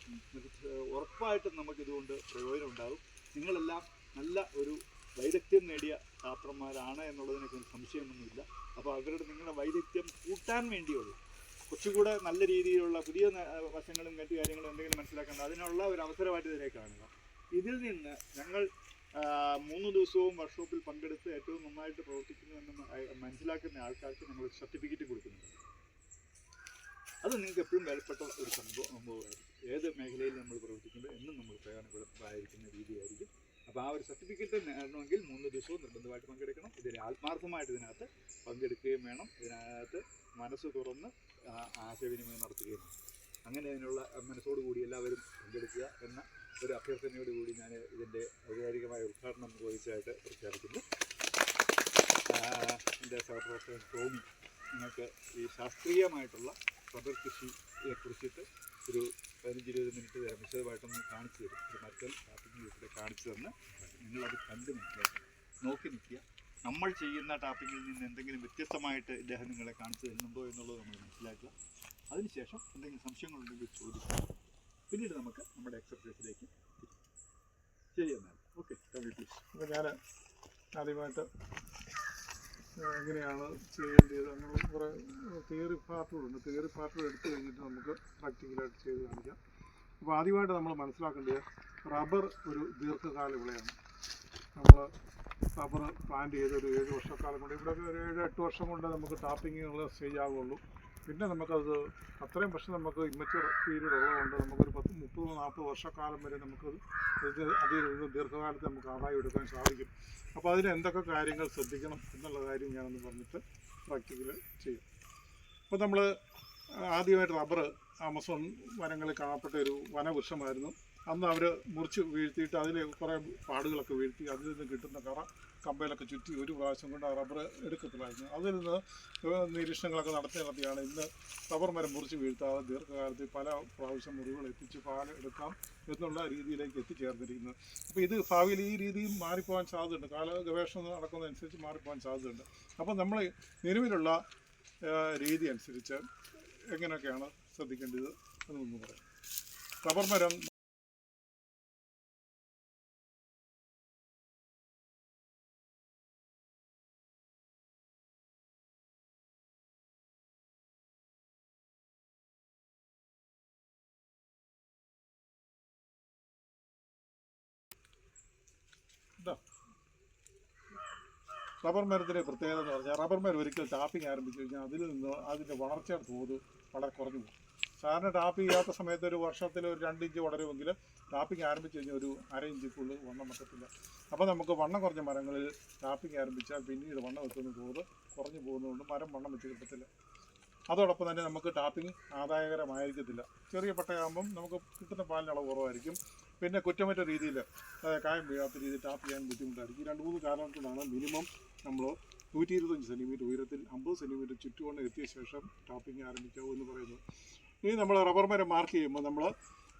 ഉറപ്പായിട്ടും നമുക്കിതുകൊണ്ട് പ്രയോജനം ഉണ്ടാകും. നിങ്ങളെല്ലാം നല്ല ഒരു വൈദഗ്ധ്യം നേടിയ ടാപ്പർമാരാണ് എന്നുള്ളതിനെക്കുറിച്ച് സംശയമൊന്നുമില്ല. അപ്പോൾ അവരുടെ നിങ്ങളുടെ വൈദഗ്ധ്യം കൂട്ടാൻ വേണ്ടിയുള്ള കുറച്ചുകൂടെ നല്ല രീതിയിലുള്ള പുതിയ വശങ്ങളും മറ്റു കാര്യങ്ങളും എന്തെങ്കിലും മനസ്സിലാക്കേണ്ട അതിനുള്ള ഒരു അവസരമായിട്ട് ഇതിനെ കാണുക. ഇതിൽ നിന്ന് ഞങ്ങൾ 3 ദിവസവും വർക്ക്ഷോപ്പിൽ പങ്കെടുത്ത് ഏറ്റവും നന്നായിട്ട് പ്രവർത്തിക്കുന്നുവെന്ന് മനസ്സിലാക്കുന്ന ആൾക്കാർക്ക് ഞങ്ങൾ സർട്ടിഫിക്കറ്റ് കൊടുക്കുന്നുണ്ട്. അത് നിങ്ങൾക്ക് എപ്പോഴും വിലപ്പെട്ട ഒരു സംഭവമായിരിക്കും. ഏത് മേഖലയിൽ നമ്മൾ പ്രവർത്തിക്കുമ്പോൾ എന്നും നമ്മൾ പ്രയോജനപ്രദമായിരിക്കുന്ന രീതിയായിരിക്കും. അപ്പോൾ ആ ഒരു സർട്ടിഫിക്കറ്റ് നേടണമെങ്കിൽ 3 ദിവസവും നിർബന്ധമായിട്ട് പങ്കെടുക്കണം. ഇതിൽ ആത്മാർത്ഥമായിട്ട് ഇതിനകത്ത് പങ്കെടുക്കുകയും വേണം. ഇതിനകത്ത് മനസ്സ് തുറന്ന് ആശയവിനിമയം നടത്തുകയും വേണം. അങ്ങനെ അതിനുള്ള മനസ്സോടുകൂടി എല്ലാവരും പങ്കെടുക്കുക എന്ന ഒരു അഭ്യർത്ഥനയോടുകൂടി ഞാൻ ഇതിൻ്റെ ഔപചാരികമായ ഉദ്ഘാടനം നിർവഹിച്ചതായിട്ട് പ്രഖ്യാപിക്കുന്നു. എൻ്റെ സഹപ്രവർത്തകൻ ടോമി നിങ്ങൾക്ക് ഈ ശാസ്ത്രീയമായിട്ടുള്ള റബ്ബർ കൃഷിയെക്കുറിച്ചിട്ട് ഒരു 15-20 മിനിറ്റ് വരെ വിശദമായിട്ടൊന്ന് കാണിച്ചു തരും. ഒരു മറ്റൽ ടാപ്പിംഗ് വീട്ടിൽ കാണിച്ചു തന്ന് നിങ്ങളത് കണ്ട് മനസ്സിലാക്കുക, നോക്കി നിൽക്കുക. നമ്മൾ ചെയ്യുന്ന ടാപ്പിങ്ങിൽ നിന്ന് എന്തെങ്കിലും വ്യത്യസ്തമായിട്ട് ഇദ്ദേഹം നിങ്ങളെ കാണിച്ചു തരുന്നുണ്ടോ എന്നുള്ളത് നമ്മൾ മനസ്സിലാക്കുക. അതിനുശേഷം എന്തെങ്കിലും സംശയങ്ങളുണ്ടെങ്കിൽ ചോദിക്കുക. പിന്നീട് നമുക്ക് നമ്മുടെ എക്സർസൈസിലേക്ക് ശരി എന്നാൽ ഓക്കെ. അപ്പോൾ ഞാൻ ആദ്യമായിട്ട് എങ്ങനെയാണ് ചെയ്യേണ്ടത് അങ്ങനെ കുറേ തിയറി പാർട്ടുകളുണ്ട്. തിയറി പാർട്ടുകൾ എടുത്തു കഴിഞ്ഞിട്ട് നമുക്ക് പ്രാക്ടിക്കലായിട്ട് ചെയ്ത് കാണിക്കാം. അപ്പോൾ ആദ്യമായിട്ട് നമ്മൾ മനസ്സിലാക്കേണ്ടത് റബ്ബർ ഒരു ദീർഘകാല വിളയാണ്. നമ്മൾ റബ്ബർ പ്ലാന്റ് ചെയ്ത് ഒരു 7 വർഷക്കാലം കൊണ്ട്, ഇവിടെ ഒരു 7-8 വർഷം കൊണ്ട് നമുക്ക് ടാപ്പിങ്ങുകൾ സ്റ്റേജ് ആകുള്ളൂ. പിന്നെ നമുക്കത് അത്രയും പക്ഷേ നമുക്ക് ഇമ്മച്ചുവർ പീരീഡ് ഉള്ളതുകൊണ്ട് നമുക്കൊരു 30-40 വർഷക്കാലം വരെ നമുക്ക് അതിൽ ദീർഘകാലത്ത് നമുക്ക് ആദായം എടുക്കാൻ സാധിക്കും. അപ്പോൾ അതിന് എന്തൊക്കെ കാര്യങ്ങൾ ശ്രദ്ധിക്കണം എന്നുള്ള കാര്യം ഞാനൊന്ന് പറഞ്ഞിട്ട് പ്രാക്ടിക്കൽ ചെയ്യും. അപ്പോൾ നമ്മൾ ആദ്യമായിട്ട് റബ്ബർ ആമസോൺ വനങ്ങളിൽ കാണപ്പെട്ട ഒരു വനവൃക്ഷമായിരുന്നു. അന്ന് അവർ മുറിച്ച് വീഴ്ത്തിയിട്ട് അതിൽ കുറേ പാടുകളൊക്കെ വീഴ്ത്തി അതിൽ നിന്ന് കിട്ടുന്ന കറ കമ്പയിലൊക്കെ ചുറ്റി ഒരു പ്രാവശ്യം കൊണ്ട് ആ റബ്ബർ എടുക്കത്തില്ലായിരുന്നു. അതിൽ നിന്ന് നിരീക്ഷണങ്ങളൊക്കെ നടത്തിയാണ് ഇന്ന് റബ്ബർ മരം മുറിച്ച് വീഴ്ത്താതെ ദീർഘകാലത്ത് പല പ്രാവശ്യം മുറിവുകൾ എത്തിച്ച് പാൽ എടുക്കാം എന്നുള്ള രീതിയിലേക്ക് എത്തിച്ചേർന്നിരിക്കുന്നത്. അപ്പോൾ ഇത് ഭാവിയിൽ ഈ രീതിയിൽ മാറിപ്പോകാൻ സാധ്യതയുണ്ട്. ഗവേഷണം നടക്കുന്നതനുസരിച്ച് മാറിപ്പോകാൻ സാധ്യതയുണ്ട്. അപ്പോൾ നമ്മൾ നിലവിലുള്ള രീതി അനുസരിച്ച് എങ്ങനെയൊക്കെയാണ് ശ്രദ്ധിക്കേണ്ടത് എന്നൊന്നും പറയാം. റബ്ബർ മരം റബ്ബർ മരത്തിൻ്റെ പ്രത്യേകത എന്ന് പറഞ്ഞാൽ റബ്ബർ മരം ഒരിക്കൽ ടാപ്പിംഗ് ആരംഭിച്ചു കഴിഞ്ഞാൽ അതിൽ നിന്ന് അതിൻ്റെ വളർച്ചയുടെ തോത് വളരെ കുറഞ്ഞു പോകും. സാധാരണ ടാപ്പ് ചെയ്യാത്ത സമയത്ത് ഒരു വർഷത്തിൽ ഒരു 2 ഇഞ്ച് വളരുമെങ്കിൽ ടാപ്പിംഗ് ആരംഭിച്ച് കഴിഞ്ഞാൽ ഒരു 1/2 ഇഞ്ചിക്കുള്ളിൽ വണ്ണം വെക്കത്തില്ല. അപ്പോൾ നമുക്ക് വണ്ണം കുറഞ്ഞ മരങ്ങളിൽ ടാപ്പിംഗ് ആരംഭിച്ചാൽ പിന്നീട് വണ്ണം വെക്കുന്ന തോത് കുറഞ്ഞു പോകുന്നതുകൊണ്ട് മരം വണ്ണം വെച്ച് കിട്ടത്തില്ല. അതോടൊപ്പം തന്നെ നമുക്ക് ടാപ്പിംഗ് ആദായകരമായിരിക്കത്തില്ല. ചെറിയ പട്ടയാകുമ്പം നമുക്ക് കിട്ടുന്ന പാലിന് അളവ് കുറവായിരിക്കും. പിന്നെ കുറ്റമറ്റ രീതിയിൽ കായം വീഴാത്ത രീതിയിൽ ടാപ്പ് ചെയ്യാൻ ബുദ്ധിമുട്ടായിരിക്കും. 2-3 കാരണങ്ങളാണ് മിനിമം നമ്മൾ 125 സെൻറ്റിമീറ്റർ ഉയരത്തിൽ 50 സെൻറ്റിമീറ്റർ ചുറ്റുകൊണ്ട് എത്തിയ ശേഷം ടാപ്പിംഗ് ആരംഭിക്കാവൂ എന്ന് പറയുന്നത്. ഇനി നമ്മൾ റബ്ബർ മരം മാർക്ക് ചെയ്യുമ്പോൾ നമ്മൾ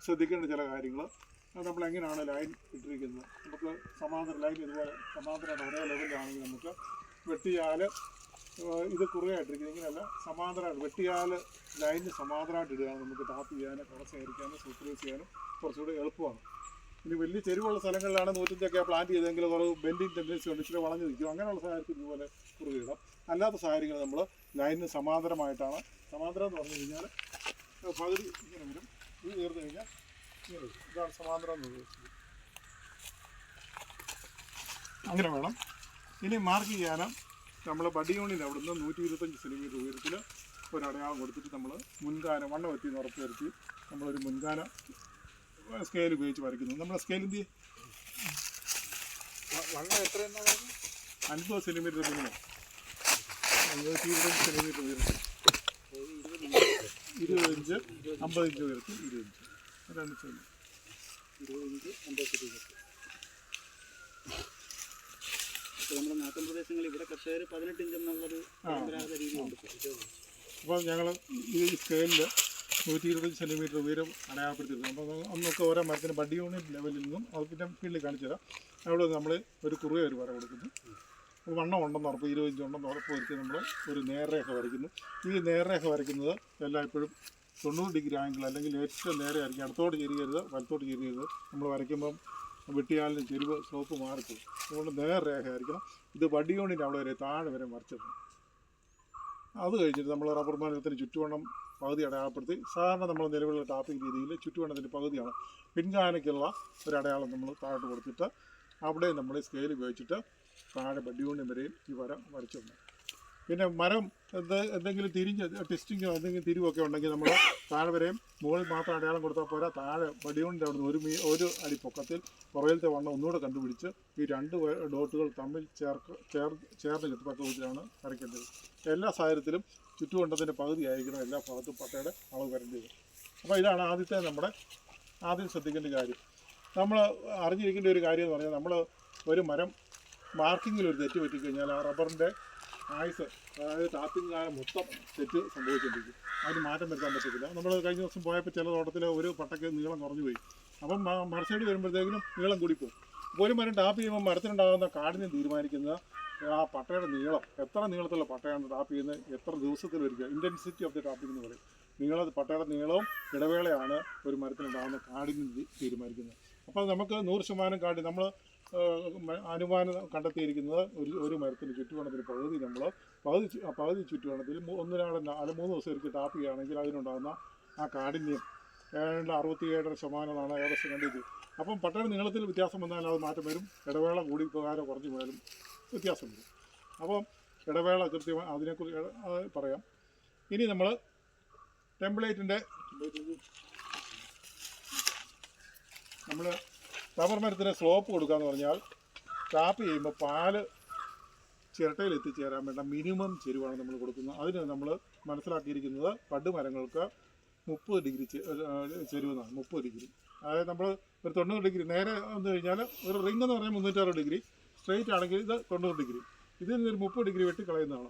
ശ്രദ്ധിക്കേണ്ട ചില കാര്യങ്ങൾ, നമ്മളെങ്ങനെയാണ് ലൈൻ ഇട്ടിരിക്കുന്നത്. നമുക്ക് സമാന്തര ലൈൻ ഇതുപോലെ സമാന്തരമായിട്ട് ഒരേ ലെവലിലാണെങ്കിൽ നമുക്ക് വെട്ടിയാൽ ഇത് കുറുകയായിട്ടിരിക്കുന്നത്, ഇങ്ങനെയല്ല സമാന്തരമായിട്ട് വെട്ടിയാൽ ലൈനിന് സമാന്തരമായിട്ട് ഇടുകയാണ് നമുക്ക് ടാപ്പ് ചെയ്യാനും കുറച്ചരിക്കാനും സൂപ്പർവൈസ് ചെയ്യാനും കുറച്ചുകൂടി എളുപ്പമാണ്. ഇനി വലിയ ചെരുവുള്ള സ്ഥലങ്ങളിലാണ് 100-ഒക്കെ പ്ലാന്റ് ചെയ്തെങ്കിൽ കുറവ് ബെൻഡിങ് ടെൻഡൻസി ഉണ്ട്, ഇച്ചിരി വളഞ്ഞു നിൽക്കും. അങ്ങനെയുള്ള സാഹചര്യത്തിൽ ഇതുപോലെ കുറുകയിടാം. അല്ലാത്ത സാഹചര്യങ്ങൾ നമ്മൾ ലൈനിന് സമാന്തരമായിട്ടാണ്. സമാന്തരം എന്ന് പറഞ്ഞു കഴിഞ്ഞാൽ പകുതി ഇങ്ങനെ വരും, ഇത് തീർന്നു കഴിഞ്ഞാൽ ഇങ്ങനെ വരും. ഇതാണ് സമാന്തരം എന്ന് ഉദ്ദേശിച്ചത്. അങ്ങനെ വേണം. ഇനി മാർക്ക് ചെയ്യാനും നമ്മൾ ബഡ് യൂണിയൻ അവിടുന്ന് 125 സെൻറ്റിമീറ്റർ ഉയരത്തിൽ ഒരു അടയാളം കൊടുത്തിട്ട് നമ്മൾ മുൻകാനം വണ്ണം എത്തിയെന്ന് ഉറപ്പ് വരുത്തി നമ്മളൊരു മുൻകാന സ്കെയിൽ ഉപയോഗിച്ച് വരയ്ക്കുന്നു. നമ്മുടെ സ്കെയിൽ എന്ത് ചെയ്യും? വണ്ണം എത്ര 50 സെൻറ്റിമീറ്റർ മിനിമം, 125 സെൻറ്റിമീറ്റർ ഉയരത്തിൽ 20 ഇഞ്ച്, 50 ഇഞ്ച് ഉയരത്തിൽ 20 ഇഞ്ച്, രണ്ട് സെൻറ്റ് 20 ഇഞ്ച് 50 സെൻറ്റിമീറ്റർ. അപ്പോൾ നമ്മുടെ നാട്ടിൻ പ്രദേശങ്ങളിൽ ഇവിടെ കർഷകർ 18 ഇഞ്ച് എന്നുള്ളൊരു പരമ്പരാഗത രീതിയുണ്ട്. അപ്പോൾ ഞങ്ങൾ ഈ സ്കെയിലിൽ 125 സെൻറ്റിമീറ്റർ ഉയരം അടയാളപ്പെടുത്തിയിരുന്നു. അപ്പോൾ അന്നൊക്കെ ഓരോ മരത്തിന് ബഡ് യൂണിയൻ ലെവലിൽ നിന്നും അത് പിന്നെ ഫീൽഡിൽ കാണിച്ചു തരാം. അവിടെ നമ്മൾ ഒരു കുറുകെ ഒരു വര കൊടുക്കുന്നു. വണ്ണം ഉണ്ടെന്ന് ഉറപ്പ് 20 ഇഞ്ച് ഉണ്ടെന്ന് ഉറപ്പ് വരുത്തി നമ്മൾ ഒരു നേർരേഖ വരയ്ക്കുന്നു. ഈ നേർരേഖ വരയ്ക്കുന്നത് എല്ലായ്പ്പോഴും 90 ഡിഗ്രി ആംഗിൾ, അല്ലെങ്കിൽ ഏറ്റവും നേരെ ആയിരിക്കും. അടുത്തോട്ട് ചെരിയരുത്, വലത്തോട്ട് ചെരിയരുത്. നമ്മൾ വരയ്ക്കുമ്പം വെട്ടിയാലിന് ചെരുവ് സ്ലോപ്പ് മാറിപ്പോകും. അതുകൊണ്ട് നേർരേഖ ആയിരിക്കണം. ഇത് ബഡ് യൂണിയൻ അവിടെ വരെ താഴെ വരെ വരച്ചിട്ടുണ്ട്. അത് കഴിഞ്ഞിട്ട് നമ്മൾ റബ്ബർ മരത്തിന് ചുറ്റുവണ്ണം പകുതി അടയാളപ്പെടുത്തി, സാധാരണ നമ്മൾ നിലവിലുള്ള ടാപ്പിംഗ് രീതിയിൽ ചുറ്റുവണ്ണത്തിൻ്റെ പകുതിയാണ്. പിൻകാനയ്ക്കുള്ള ഒരു അടയാളം നമ്മൾ താഴോട്ട് കൊടുത്തിട്ട് അവിടെ നമ്മൾ സ്കെയിൽ ഉപയോഗിച്ചിട്ട് താഴെ ബഡ് യൂണിയൻ വരെയും ഈ വര വരച്ചിട്ടുണ്ട്. പിന്നെ മരം എന്തെങ്കിലും തിരിഞ്ഞ് ടെസ്റ്റിങ്ങോ എന്തെങ്കിലും തിരിവൊക്കെ ഉണ്ടെങ്കിൽ നമ്മൾ താഴെ വരെയും മുകളിൽ മാത്രം അടയാളം കൊടുത്താൽ പോരാ, താഴെ ബഡ് യൂണിൻ്റെ അവിടെ നിന്ന് ഒരു അടി പൊക്കത്തിൽ പുറകിലത്തെ വണ്ണം ഒന്നുകൂടെ കണ്ടുപിടിച്ച് ഈ രണ്ട് ഡോട്ടുകൾ തമ്മിൽ ചേർന്ന് കിട്ടത്തക്ക വിധത്തിലാണ് വരയ്ക്കേണ്ടത്. എല്ലാ സാഹചര്യത്തിലും ചുറ്റുവണ്ടത്തിൻ്റെ പകുതി ആയിരിക്കണം എല്ലാ ഭാഗത്തും പട്ടയുടെ അളവ് വരേണ്ടത്. അപ്പോൾ ഇതാണ് ആദ്യം ശ്രദ്ധിക്കേണ്ട കാര്യം. നമ്മൾ അറിഞ്ഞിരിക്കേണ്ട ഒരു കാര്യം എന്ന് പറഞ്ഞാൽ, നമ്മൾ ഒരു മരം മാർക്കിങ്ങിൽ ഒരു തെറ്റ് പറ്റിക്കഴിഞ്ഞാൽ ആ റബ്ബറിൻ്റെ ആയുസ്, അതായത് ടാപ്പിംഗ് കാലം മൊത്തം തെറ്റ് സംഭവിച്ചിരിക്കും. അതിന് മാറ്റം വരുത്താൻ പറ്റത്തില്ല. നമ്മൾ കഴിഞ്ഞ ദിവസം പോയപ്പോൾ ചില തോട്ടത്തിൽ ഒരു പട്ടയ്ക്ക് നീളം കുറഞ്ഞു പോയി. അപ്പം മറുസൈഡ് വരുമ്പോഴത്തേക്കിനും നീളം കൂടിപ്പോകും. ഒരു മരം ടാപ്പ് ചെയ്യുമ്പോൾ മരത്തിനുണ്ടാകുന്ന കാഠിന്യം തീരുമാനിക്കുന്നത് ആ പട്ടയുടെ നീളം, എത്ര നീളത്തിലുള്ള പട്ടയാണ് ടാപ്പ് ചെയ്യുന്നത്, എത്ര ദിവസത്തിൽ ഒരിക്കൽ, ഇൻറ്റൻസിറ്റി ഓഫ് ദി ടാപ്പിംഗ് എന്ന് പറയും. പട്ടയുടെ നീളവും ഇടവേളയാണ് ഒരു മരത്തിനുണ്ടാകുന്ന കാഠിന്യം തീരുമാനിക്കുന്നത്. അപ്പോൾ നമുക്ക് 100% കാഠിന്യം നമ്മൾ അനുമാനം കണ്ടെത്തിയിരിക്കുന്നത് ഒരു മരത്തിന് ചുറ്റുവണ്ണത്തിന് പകുതി നമ്മൾ പകുതി ചുറ്റുവണ്ണത്തിൽ 3 ദിവസം ഒരിക്കൽ ടാപ്പ് ചെയ്യുകയാണെങ്കിൽ അതിനുണ്ടാകുന്ന ആ കാഠിന്യം 67% ഏകദേശം കണ്ടിട്ട്. അപ്പം പട്ടയുടെ നീളത്തിൽ വ്യത്യാസം വന്നാൽ അത് മാറ്റം വരും. ഇടവേള കൂടി പ്രകാരം കുറഞ്ഞു പോയാലും വ്യത്യാസം വരും. അപ്പം ഇടവേള കൃത്യമായി അതിനെക്കുറിച്ച് പറയാം. ഇനി നമ്മൾ ടെംപ്ലേറ്റിൻ്റെ നമ്മൾ റബ്ബർ മരത്തിന് സ്ലോപ്പ് കൊടുക്കുക എന്ന് പറഞ്ഞാൽ, ടാപ്പ് ചെയ്യുമ്പോൾ പാല് ചിരട്ടയിൽ എത്തിച്ചേരാൻ വേണ്ട മിനിമം ചെരുവാണ് നമ്മൾ കൊടുക്കുന്നത്. അതിന് നമ്മൾ മനസ്സിലാക്കിയിരിക്കുന്നത് ബഡ് മരങ്ങൾക്ക് 30 ഡിഗ്രി ചെരുവ് എന്നാണ്. 30 ഡിഗ്രി, അതായത് നമ്മൾ ഒരു 90 ഡിഗ്രി നേരെ വന്നു കഴിഞ്ഞാൽ ഒരു റിംഗ് എന്ന് പറഞ്ഞാൽ 360 ഡിഗ്രി, സ്ട്രെയിറ്റ് ആണെങ്കിൽ ഇത് 90 ഡിഗ്രി. ഇതിൽ നിന്നൊരു 30 ഡിഗ്രി വെട്ടിക്കളയുന്നതാണ്.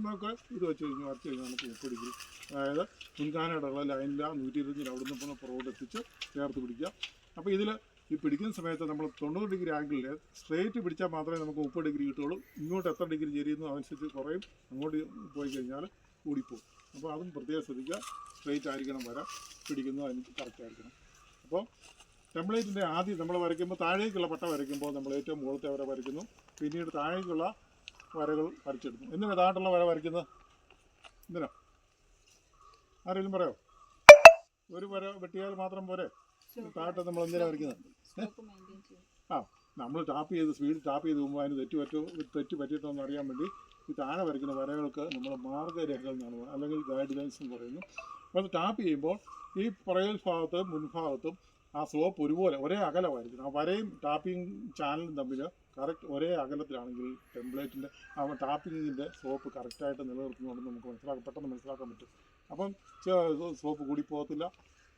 നമുക്ക് ഇത് വെച്ച് കഴിഞ്ഞാൽ വരച്ച് കഴിഞ്ഞാൽ നമുക്ക് 30 ഡിഗ്രി, അതായത് മുൻകാനയുടെ ലൈനില്ല 120 അവിടെ നിന്ന് പുറകോട്ട് എത്തിച്ച് ചേർത്ത് പിടിക്കുക. അപ്പോൾ ഇതിൽ ഈ പിടിക്കുന്ന സമയത്ത് നമ്മൾ 90 ഡിഗ്രി ആംഗിളിൽ സ്ട്രെയിറ്റ് പിടിച്ചാൽ മാത്രമേ നമുക്ക് 30 ഡിഗ്രി കിട്ടുള്ളൂ. ഇങ്ങോട്ട് എത്ര ഡിഗ്രി ചെരിയുന്നു അതനുസരിച്ച് കുറയും, അങ്ങോട്ട് പോയി കഴിഞ്ഞാൽ കൂടിപ്പോകും. അപ്പോൾ അതും പ്രത്യേകം ശ്രദ്ധിക്കുക. സ്ട്രെയിറ്റ് ആയിരിക്കണം വര, പിടിക്കുന്നത് അതിന് കറക്റ്റ് ആയിരിക്കണം. അപ്പോൾ ടെംപ്ലേറ്റിൻ്റെ ആദ്യം നമ്മൾ വരയ്ക്കുമ്പോൾ താഴേക്കുള്ള പട്ട വരയ്ക്കുമ്പോൾ നമ്മൾ ഏറ്റവും മുകളിലത്തെ വര വരയ്ക്കുന്നു. പിന്നീട് താഴേക്കുള്ള വരകൾ വരച്ചെടുക്കും. എന്തിനാണ് താഴെയുള്ള വര വരയ്ക്കുന്നത്? എന്തിനാ? ആരെങ്കിലും പറയോ? ഒരു വര വെട്ടിയാൽ മാത്രം പോരെ? താഴെ നമ്മൾ എന്തിനാണ് വരയ്ക്കുന്നത്? നമ്മൾ സ്പീഡ് ടാപ്പ് ചെയ്ത് പോകുമ്പോൾ അതിന് തെറ്റ് പറ്റിയിട്ടോന്ന് അറിയാൻ വേണ്ടി ഈ താഴെ വരയ്ക്കുന്ന വരകൾക്ക് നമ്മൾ മാർഗ്ഗരേഖകൾ എന്നാണ്, അല്ലെങ്കിൽ ഗൈഡ് ലൈൻസ് എന്ന് പറയുന്നു. അപ്പോൾ ടാപ്പ് ചെയ്യുമ്പോൾ ഈ പുറകിൽ ഭാഗത്തും മുൻഭാഗത്തും ആ സ്ലോപ്പ് ഒരുപോലെ ഒരേ അകലമായിരിക്കണം. ആ വരയും ടാപ്പിംഗ് ചാനലും തമ്മിൽ കറക്റ്റ് ഒരേ അകലത്തിലാണെങ്കിൽ ടെംപ്ലേറ്റിൻ്റെ ആ ടാപ്പിങ്ങിൻ്റെ സ്ലോപ്പ് കറക്റ്റായിട്ട് നിലനിർത്തുന്നുണ്ടെന്ന് നമുക്ക് പെട്ടെന്ന് മനസ്സിലാക്കാൻ പറ്റും. അപ്പം സ്ലോപ്പ് കൂടിപ്പോകത്തില്ല,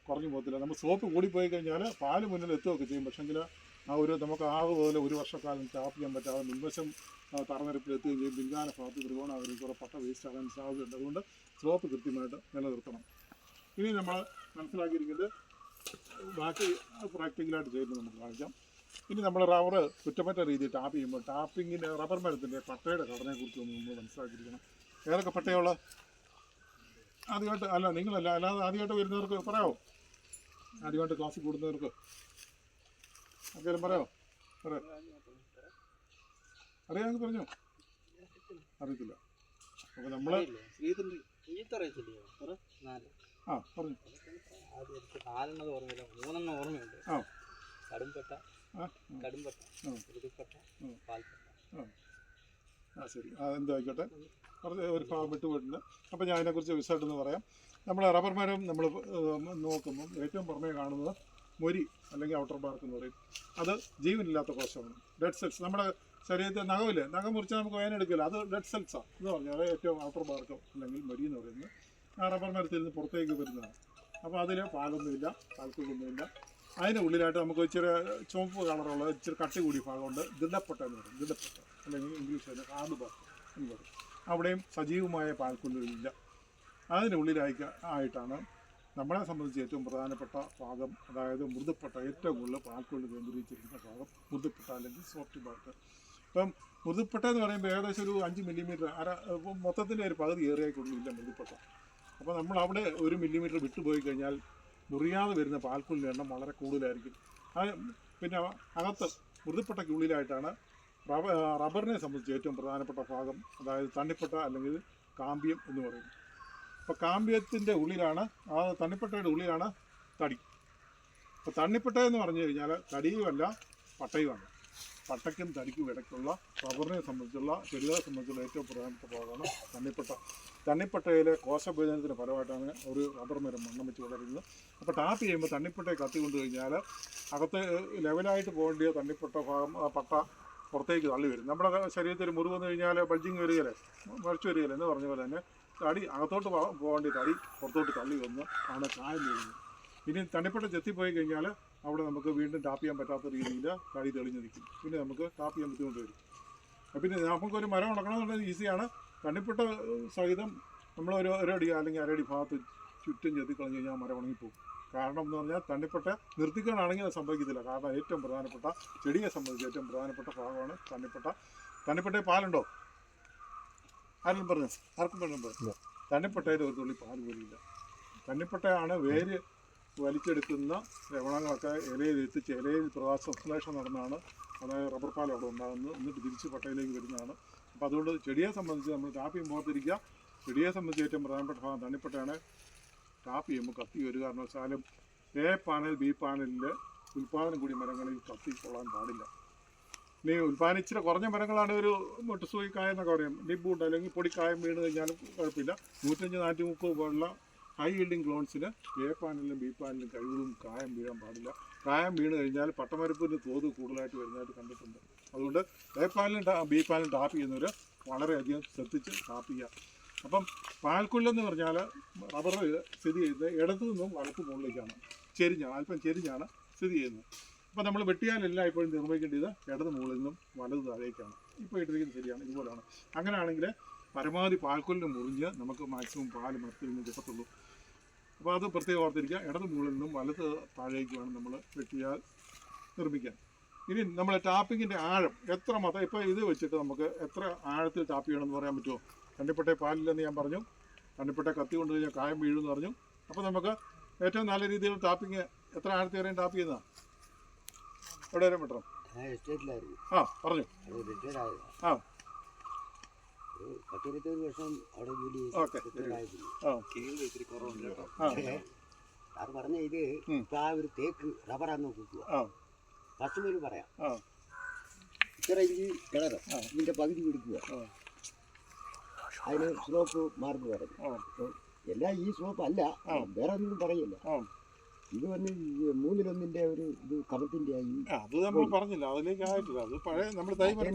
കുറഞ്ഞു പോകത്തില്ല. നമ്മൾ സ്ലോപ്പ് കൂടിപ്പോയി കഴിഞ്ഞാൽ പാല് മുന്നിൽ എത്തുകയൊക്കെ ചെയ്യും. പക്ഷെങ്കിൽ നമുക്ക് ആകുപോലെ ഒരു വർഷക്കാലം ടാപ്പ് ചെയ്യാൻ പറ്റാതെ മുൻവശം തറനിരപ്പിൽ എത്തുകയും ചെയ്യും. പിൻകാല ഭാഗത്ത് ത്രികോണാകൃതി കുറേ പട്ട വേസ്റ്റ് ആകാൻ സാധ്യതയുണ്ട്. അതുകൊണ്ട് സ്ലോപ്പ് കൃത്യമായിട്ട് നിലനിർത്തണം. ഇനി നമ്മൾ മനസ്സിലാക്കിയിരിക്കുന്നത് ബാക്കി പ്രാക്ടിക്കലായിട്ട് ചെയ്യുമ്പോൾ നമുക്ക് കാണിക്കാം. ഇനി നമ്മൾ റബ്ബർ കുറ്റമറ്റ രീതിയിൽ ടാപ്പ് ചെയ്യുമ്പോൾ ടാപ്പിങ്ങിൻ്റെ റബ്ബർ മരത്തിൻ്റെ പട്ടയുടെ ഘടനയെക്കുറിച്ച് നമ്മൾ മനസ്സിലാക്കിയിരിക്കണം. ഏതൊക്കെ പട്ടയുള്ള ആദ്യമായിട്ട് നിങ്ങളല്ല, അല്ലാതെ ആദ്യമായിട്ട് വരുന്നവർക്ക് പറയാമോ? ആദ്യമായിട്ട് ക്ലാസ്സിൽ കൂടുന്നവർക്ക് ആർക്കെങ്കിലും പറയാമോ? അറിയാമെങ്കിൽ പറഞ്ഞോ. അറിയത്തില്ല. അപ്പോൾ നമ്മൾ പറഞ്ഞു ആദ്യം എനിക്ക് 4 ഓർമ്മയില്ല, 3 ഓർമ്മയുണ്ട്. ആ. കടുംപെട്ട, ഋതുപ്പെട്ട, പാൽപ്പെട്ട. ശരി, അതെന്തായിക്കോട്ടെ, കുറച്ച് ഒരു ഭാഗം വിട്ടുപോയിട്ടുണ്ട്. അപ്പോൾ ഞാൻ അതിനെക്കുറിച്ച് വിശദമായിട്ടൊന്ന് പറയാം. നമ്മൾ റബ്ബർ മരം നമ്മൾ നോക്കുമ്പം ഏറ്റവും പുറമേ കാണുന്നത് മൊരി അല്ലെങ്കിൽ ഔട്ടർ ബാർക്ക് എന്ന് പറയും. അത് ജീവനില്ലാത്ത കോശമാണ്, ഡെഡ് സെൽസ്. നമ്മുടെ ശരീരത്തിൽ നഖമില്ലേ, നഖം മുറിച്ചാൽ നമുക്ക് വേദനെടുക്കില്ല, അത് ഡെഡ് സെൽസാണ് എന്ന് പറഞ്ഞാൽ ഏറ്റവും ഔട്ടർ ബാർക്ക് അല്ലെങ്കിൽ മൊരി എന്ന് പറയുന്നത് ആ റബ്ബർ മരത്തിൽ നിന്ന് പുറത്തേക്ക് വരുന്നതാണ്. അപ്പോൾ അതിൽ പാലൊന്നുമില്ല, പാൽക്കൊള്ളൊന്നുമില്ല. അതിൻ്റെ ഉള്ളിലായിട്ട് നമുക്ക് ഇച്ചിരി ചുവപ്പ് കളറുള്ള ഇച്ചിരി കട്ടി കൂടിയ ഭാഗമുണ്ട്, ദിടപ്പെട്ട എന്ന് പറയും, ദിടപ്പെട്ട അല്ലെങ്കിൽ ഇംഗ്ലീഷിൽ ഹാർഡ് ബാർക്ക് എന്ന് പറയും. അവിടെയും സജീവമായ പാൽക്കൊല്ലുകളില്ല. അതിൻ്റെ ആയിട്ടാണ് നമ്മളെ സംബന്ധിച്ച് ഏറ്റവും പ്രധാനപ്പെട്ട ഭാഗം, അതായത് മൃദുപ്പെട്ട, ഏറ്റവും കൂടുതൽ പാൽക്കൊള്ളു കേന്ദ്രീകരിച്ചിരിക്കുന്ന ഭാഗം മൃദുപ്പെട്ട അല്ലെങ്കിൽ സോഫ്റ്റ് ബാർക്ക്. ഇപ്പം മൃദുപ്പെട്ട എന്ന് പറയുമ്പോൾ ഏകദേശം ഒരു 5 മില്ലിമീറ്റർ, മൊത്തത്തിൻ്റെ ഒരു പകുതി ഏറിയായിക്കൊള്ളില്ല മൃദുപ്പെട്ട. അപ്പോൾ നമ്മൾ അവിടെ 1 മില്ലിമീറ്റർ വിട്ടുപോയി കഴിഞ്ഞാൽ മുറിയാതെ വരുന്ന പാൽക്കൊള്ളിൻ്റെ എണ്ണം വളരെ കൂടുതലായിരിക്കും. പിന്നെ അകത്ത് മൃദുപ്പെട്ടയ്ക്കുള്ളിലായിട്ടാണ് റബ്ബറിനെ സംബന്ധിച്ച് ഏറ്റവും പ്രധാനപ്പെട്ട ഭാഗം, അതായത് തണ്ണിപ്പെട്ട അല്ലെങ്കിൽ കാമ്പ്യം എന്ന് പറയും. അപ്പോൾ കാമ്പ്യത്തിൻ്റെ ഉള്ളിലാണ്, ആ തണ്ണിപ്പെട്ടയുടെ ഉള്ളിലാണ് തടി. അപ്പോൾ തണ്ണിപ്പെട്ട എന്ന് പറഞ്ഞു കഴിഞ്ഞാൽ തടിയുമല്ല പട്ടയുമല്ല, പട്ടയ്ക്കും തടിക്കും ഇടയ്ക്കുള്ള റബ്ബറിനെ സംബന്ധിച്ചുള്ള, ചെടികളെ സംബന്ധിച്ചുള്ള ഏറ്റവും പ്രധാനപ്പെട്ട ഭാഗമാണ് തണ്ണിപ്പെട്ട. തണ്ണിപ്പെട്ടയിലെ കോശഭേദനത്തിൻ്റെ ഫലമായിട്ടാണ് ഒരു റബ്ബർ മരം മണ്ണം വെച്ച് വളരുന്നത്. അപ്പോൾ ടാപ്പ് ചെയ്യുമ്പോൾ തണ്ണിപ്പെട്ടയെ കത്തി കൊണ്ടു കഴിഞ്ഞാൽ അകത്ത് ലെവലായിട്ട് പോകേണ്ടിയ തണ്ണിപ്പെട്ട ഭാഗം, പട്ട പുറത്തേക്ക് തള്ളി വരും. നമ്മുടെ ശരീരത്തിൽ മുറിവ് വന്നു കഴിഞ്ഞാൽ ബൾജിങ് വരികയില്ലേ, മറിച്ച് വരികയില്ല എന്ന് പറഞ്ഞ പോലെ തന്നെ തടി അകത്തോട്ട് പോകേണ്ടി തടി പുറത്തോട്ട് തള്ളി വന്ന് ആണ് ചായം വീഴുന്നത്. ഇനി തണ്ണിപ്പെട്ട ചെത്തിപ്പോയി കഴിഞ്ഞാൽ അവിടെ നമുക്ക് വീണ്ടും ടാപ്പ് ചെയ്യാൻ പറ്റാത്ത രീതിയിൽ തടി തെളിഞ്ഞ് നിൽക്കും. പിന്നെ നമുക്ക് ടാപ്പ് ചെയ്യാൻ ബുദ്ധിമുട്ട് വരും. പിന്നെ നമുക്കൊരു മരം ഉണക്കണമെന്നുള്ളത് ഈസിയാണ്. തണ്ണിപ്പെട്ട സഹിതം നമ്മളൊരു ഒരടി അല്ലെങ്കിൽ അരടി ഭാഗത്ത് ചുറ്റും ചെത്തിക്കളഞ്ഞ് കഴിഞ്ഞാൽ മരം ഉണങ്ങിപ്പോകും. കാരണം എന്ന് പറഞ്ഞാൽ തണ്ണിപ്പെട്ട നിർത്തിക്കാനാണെങ്കിൽ അത് സംഭവിക്കത്തില്ല. കാരണം ഏറ്റവും പ്രധാനപ്പെട്ട, ചെടിയെ സംബന്ധിച്ച് ഏറ്റവും പ്രധാനപ്പെട്ട ഭാഗമാണ് തണ്ണിപ്പെട്ട. തണ്ണിപ്പെട്ടയിൽ പാലുണ്ടോ? ആരെങ്കിലും പറഞ്ഞു? ആർക്കും പറഞ്ഞു? തണ്ണിപ്പെട്ടയിൽ ഒരു തുള്ളി പാൽ പോലുമില്ല. തണ്ണിപ്പെട്ടയാണ് വേര് വലിച്ചെടുക്കുന്ന ലവണങ്ങളൊക്കെ ഇലയിൽ എത്തിച്ച് ഇലയിൽ സംശ്ലേഷണം നടന്നാണ്, അതായത് റബ്ബർ പാൽ അവിടെ ഉണ്ടാകുന്നത്, എന്നിട്ട് തിരിച്ച് പട്ടയിലേക്ക് വരുന്നതാണ്. അപ്പോൾ അതുകൊണ്ട് ചെടിയെ സംബന്ധിച്ച് നമ്മൾ ടാപ്പ് ചെയ്യുമ്പോൾ ഓർത്തിരിക്കുക, ചെടിയെ സംബന്ധിച്ച് ഏറ്റവും പ്രധാനപ്പെട്ട ഭാഗം തണ്ണിപ്പെട്ടയാണ്. ടാപ്പ് ചെയ്യുമ്പോൾ കത്തി ഒരു കാരണവശാലും എ പാനൽ ബി പാനലിൽ ഉൽപ്പാദനം കൂടിയ മരങ്ങളിൽ കത്തി കൊള്ളാൻ പാടില്ല. ഇനി ഉൽപ്പാദിച്ചിട്ട് കുറഞ്ഞ മരങ്ങളാണ് ഒരു മുട്ടുസൂയി കായ എന്നൊക്കെ പറയും, ഡിബൂട്ട് അല്ലെങ്കിൽ പൊടിക്കായം വീണ് കഴിഞ്ഞാലും കുഴപ്പമില്ല. 150-130 പോലുള്ള ഹൈ ഈൽഡിങ് ക്ലോൺസിന് എ പാനലിലും ബി പാനലിലും കഴിവുകളും കായം വീഴാൻ പാടില്ല. കായം വീണ് കഴിഞ്ഞാൽ പട്ടമരപ്പിൻ്റെ തോത് കൂടുതലായിട്ട് വരുന്നതായിട്ട് കണ്ടിട്ടുണ്ട്. അതുകൊണ്ട് എ പാനലും ബി പാനലും ടാപ്പ് ചെയ്യുന്നവർ വളരെയധികം ശ്രദ്ധിച്ച് ടാപ്പ് ചെയ്യുക. അപ്പം പാൽക്കൊല്ലെന്ന് പറഞ്ഞാൽ റബ്ബർ സ്ഥിതി ചെയ്യുന്നത് ഇടത്തു നിന്നും വലത്ത് മുകളിലേക്കാണ്, അല്പം ചെരിഞ്ഞാണ് സ്ഥിതി ചെയ്യുന്നത്. അപ്പോൾ നമ്മൾ വെട്ടിയാലല്ല ഇപ്പോഴും നിർമ്മിക്കേണ്ടത് ഇടത് മുകളിൽ നിന്നും വലത് താഴേക്കാണ്. ഇപ്പോൾ ഇട്ടിരിക്കുന്നത് ശരിയാണ്, ഇതുപോലെയാണ്. അങ്ങനെയാണെങ്കിൽ പരമാവധി പാൽക്കൊല്ലിന് മുറിഞ്ഞ് നമുക്ക് മാക്സിമം പാൽ മരത്തിൽ നിന്ന് കിട്ടത്തുള്ളൂ. അപ്പോൾ അത് പ്രത്യേകം ഓർത്തിരിക്കുക, ഇടത് മുകളിൽ നിന്നും വലത് താഴേക്ക് വേണം നമ്മൾ വെട്ടിയാൽ നിർമ്മിക്കാൻ. ഇനി നമ്മൾ ടാപ്പിങ്ങിൻ്റെ ആഴം എത്ര മാത്രം, ഇപ്പോൾ ഇത് വെച്ചിട്ട് നമുക്ക് എത്ര ആഴത്തിൽ ടാപ്പ് ചെയ്യണമെന്ന് പറയാൻ പറ്റുമോ? തണ്ണിപ്പെട്ട പാലില്ലെന്ന് ഞാൻ പറഞ്ഞു, തണ്ണിപ്പെട്ട കത്തി കൊണ്ട് കഴിഞ്ഞാൽ കായം വീഴുമെന്ന് പറഞ്ഞു. അപ്പോൾ നമുക്ക് ഏറ്റവും നല്ല രീതിയിൽ ടാപ്പിങ് എത്ര ആഴത്തിൽ വരെയും ടാപ്പ് ചെയ്യുന്നതാണ്? എവിടെ വരെ പറ്റണം? ആ പറഞ്ഞു. ആ ഓക്കെ. സാറ് പറഞ്ഞ ഇത് ഇപ്പൊ ആ ഒരു തേക്ക് റബ്ബറാന്ന് കൂട്ടുക. കസ്റ്റമർ പറയാം ഇത്ര ഇഞ്ച് കിണറ് ഇതിന്റെ പകുതി കൊടുക്കുക, അതിന് സ്ലോപ്പ് മാർക്ക് പറഞ്ഞു. എല്ലാം ഈ സ്ലോപ്പ് അല്ല, വേറെ ഒന്നും പറയില്ല. ഇത് വന്ന് 1/3 ഒരു ഇത് കമത്തിന്റെ ആയി. അത് നമ്മൾ പറഞ്ഞില്ല, അതിലേക്ക് ആയിട്ടില്ല. അത് പഴയ നമ്മൾ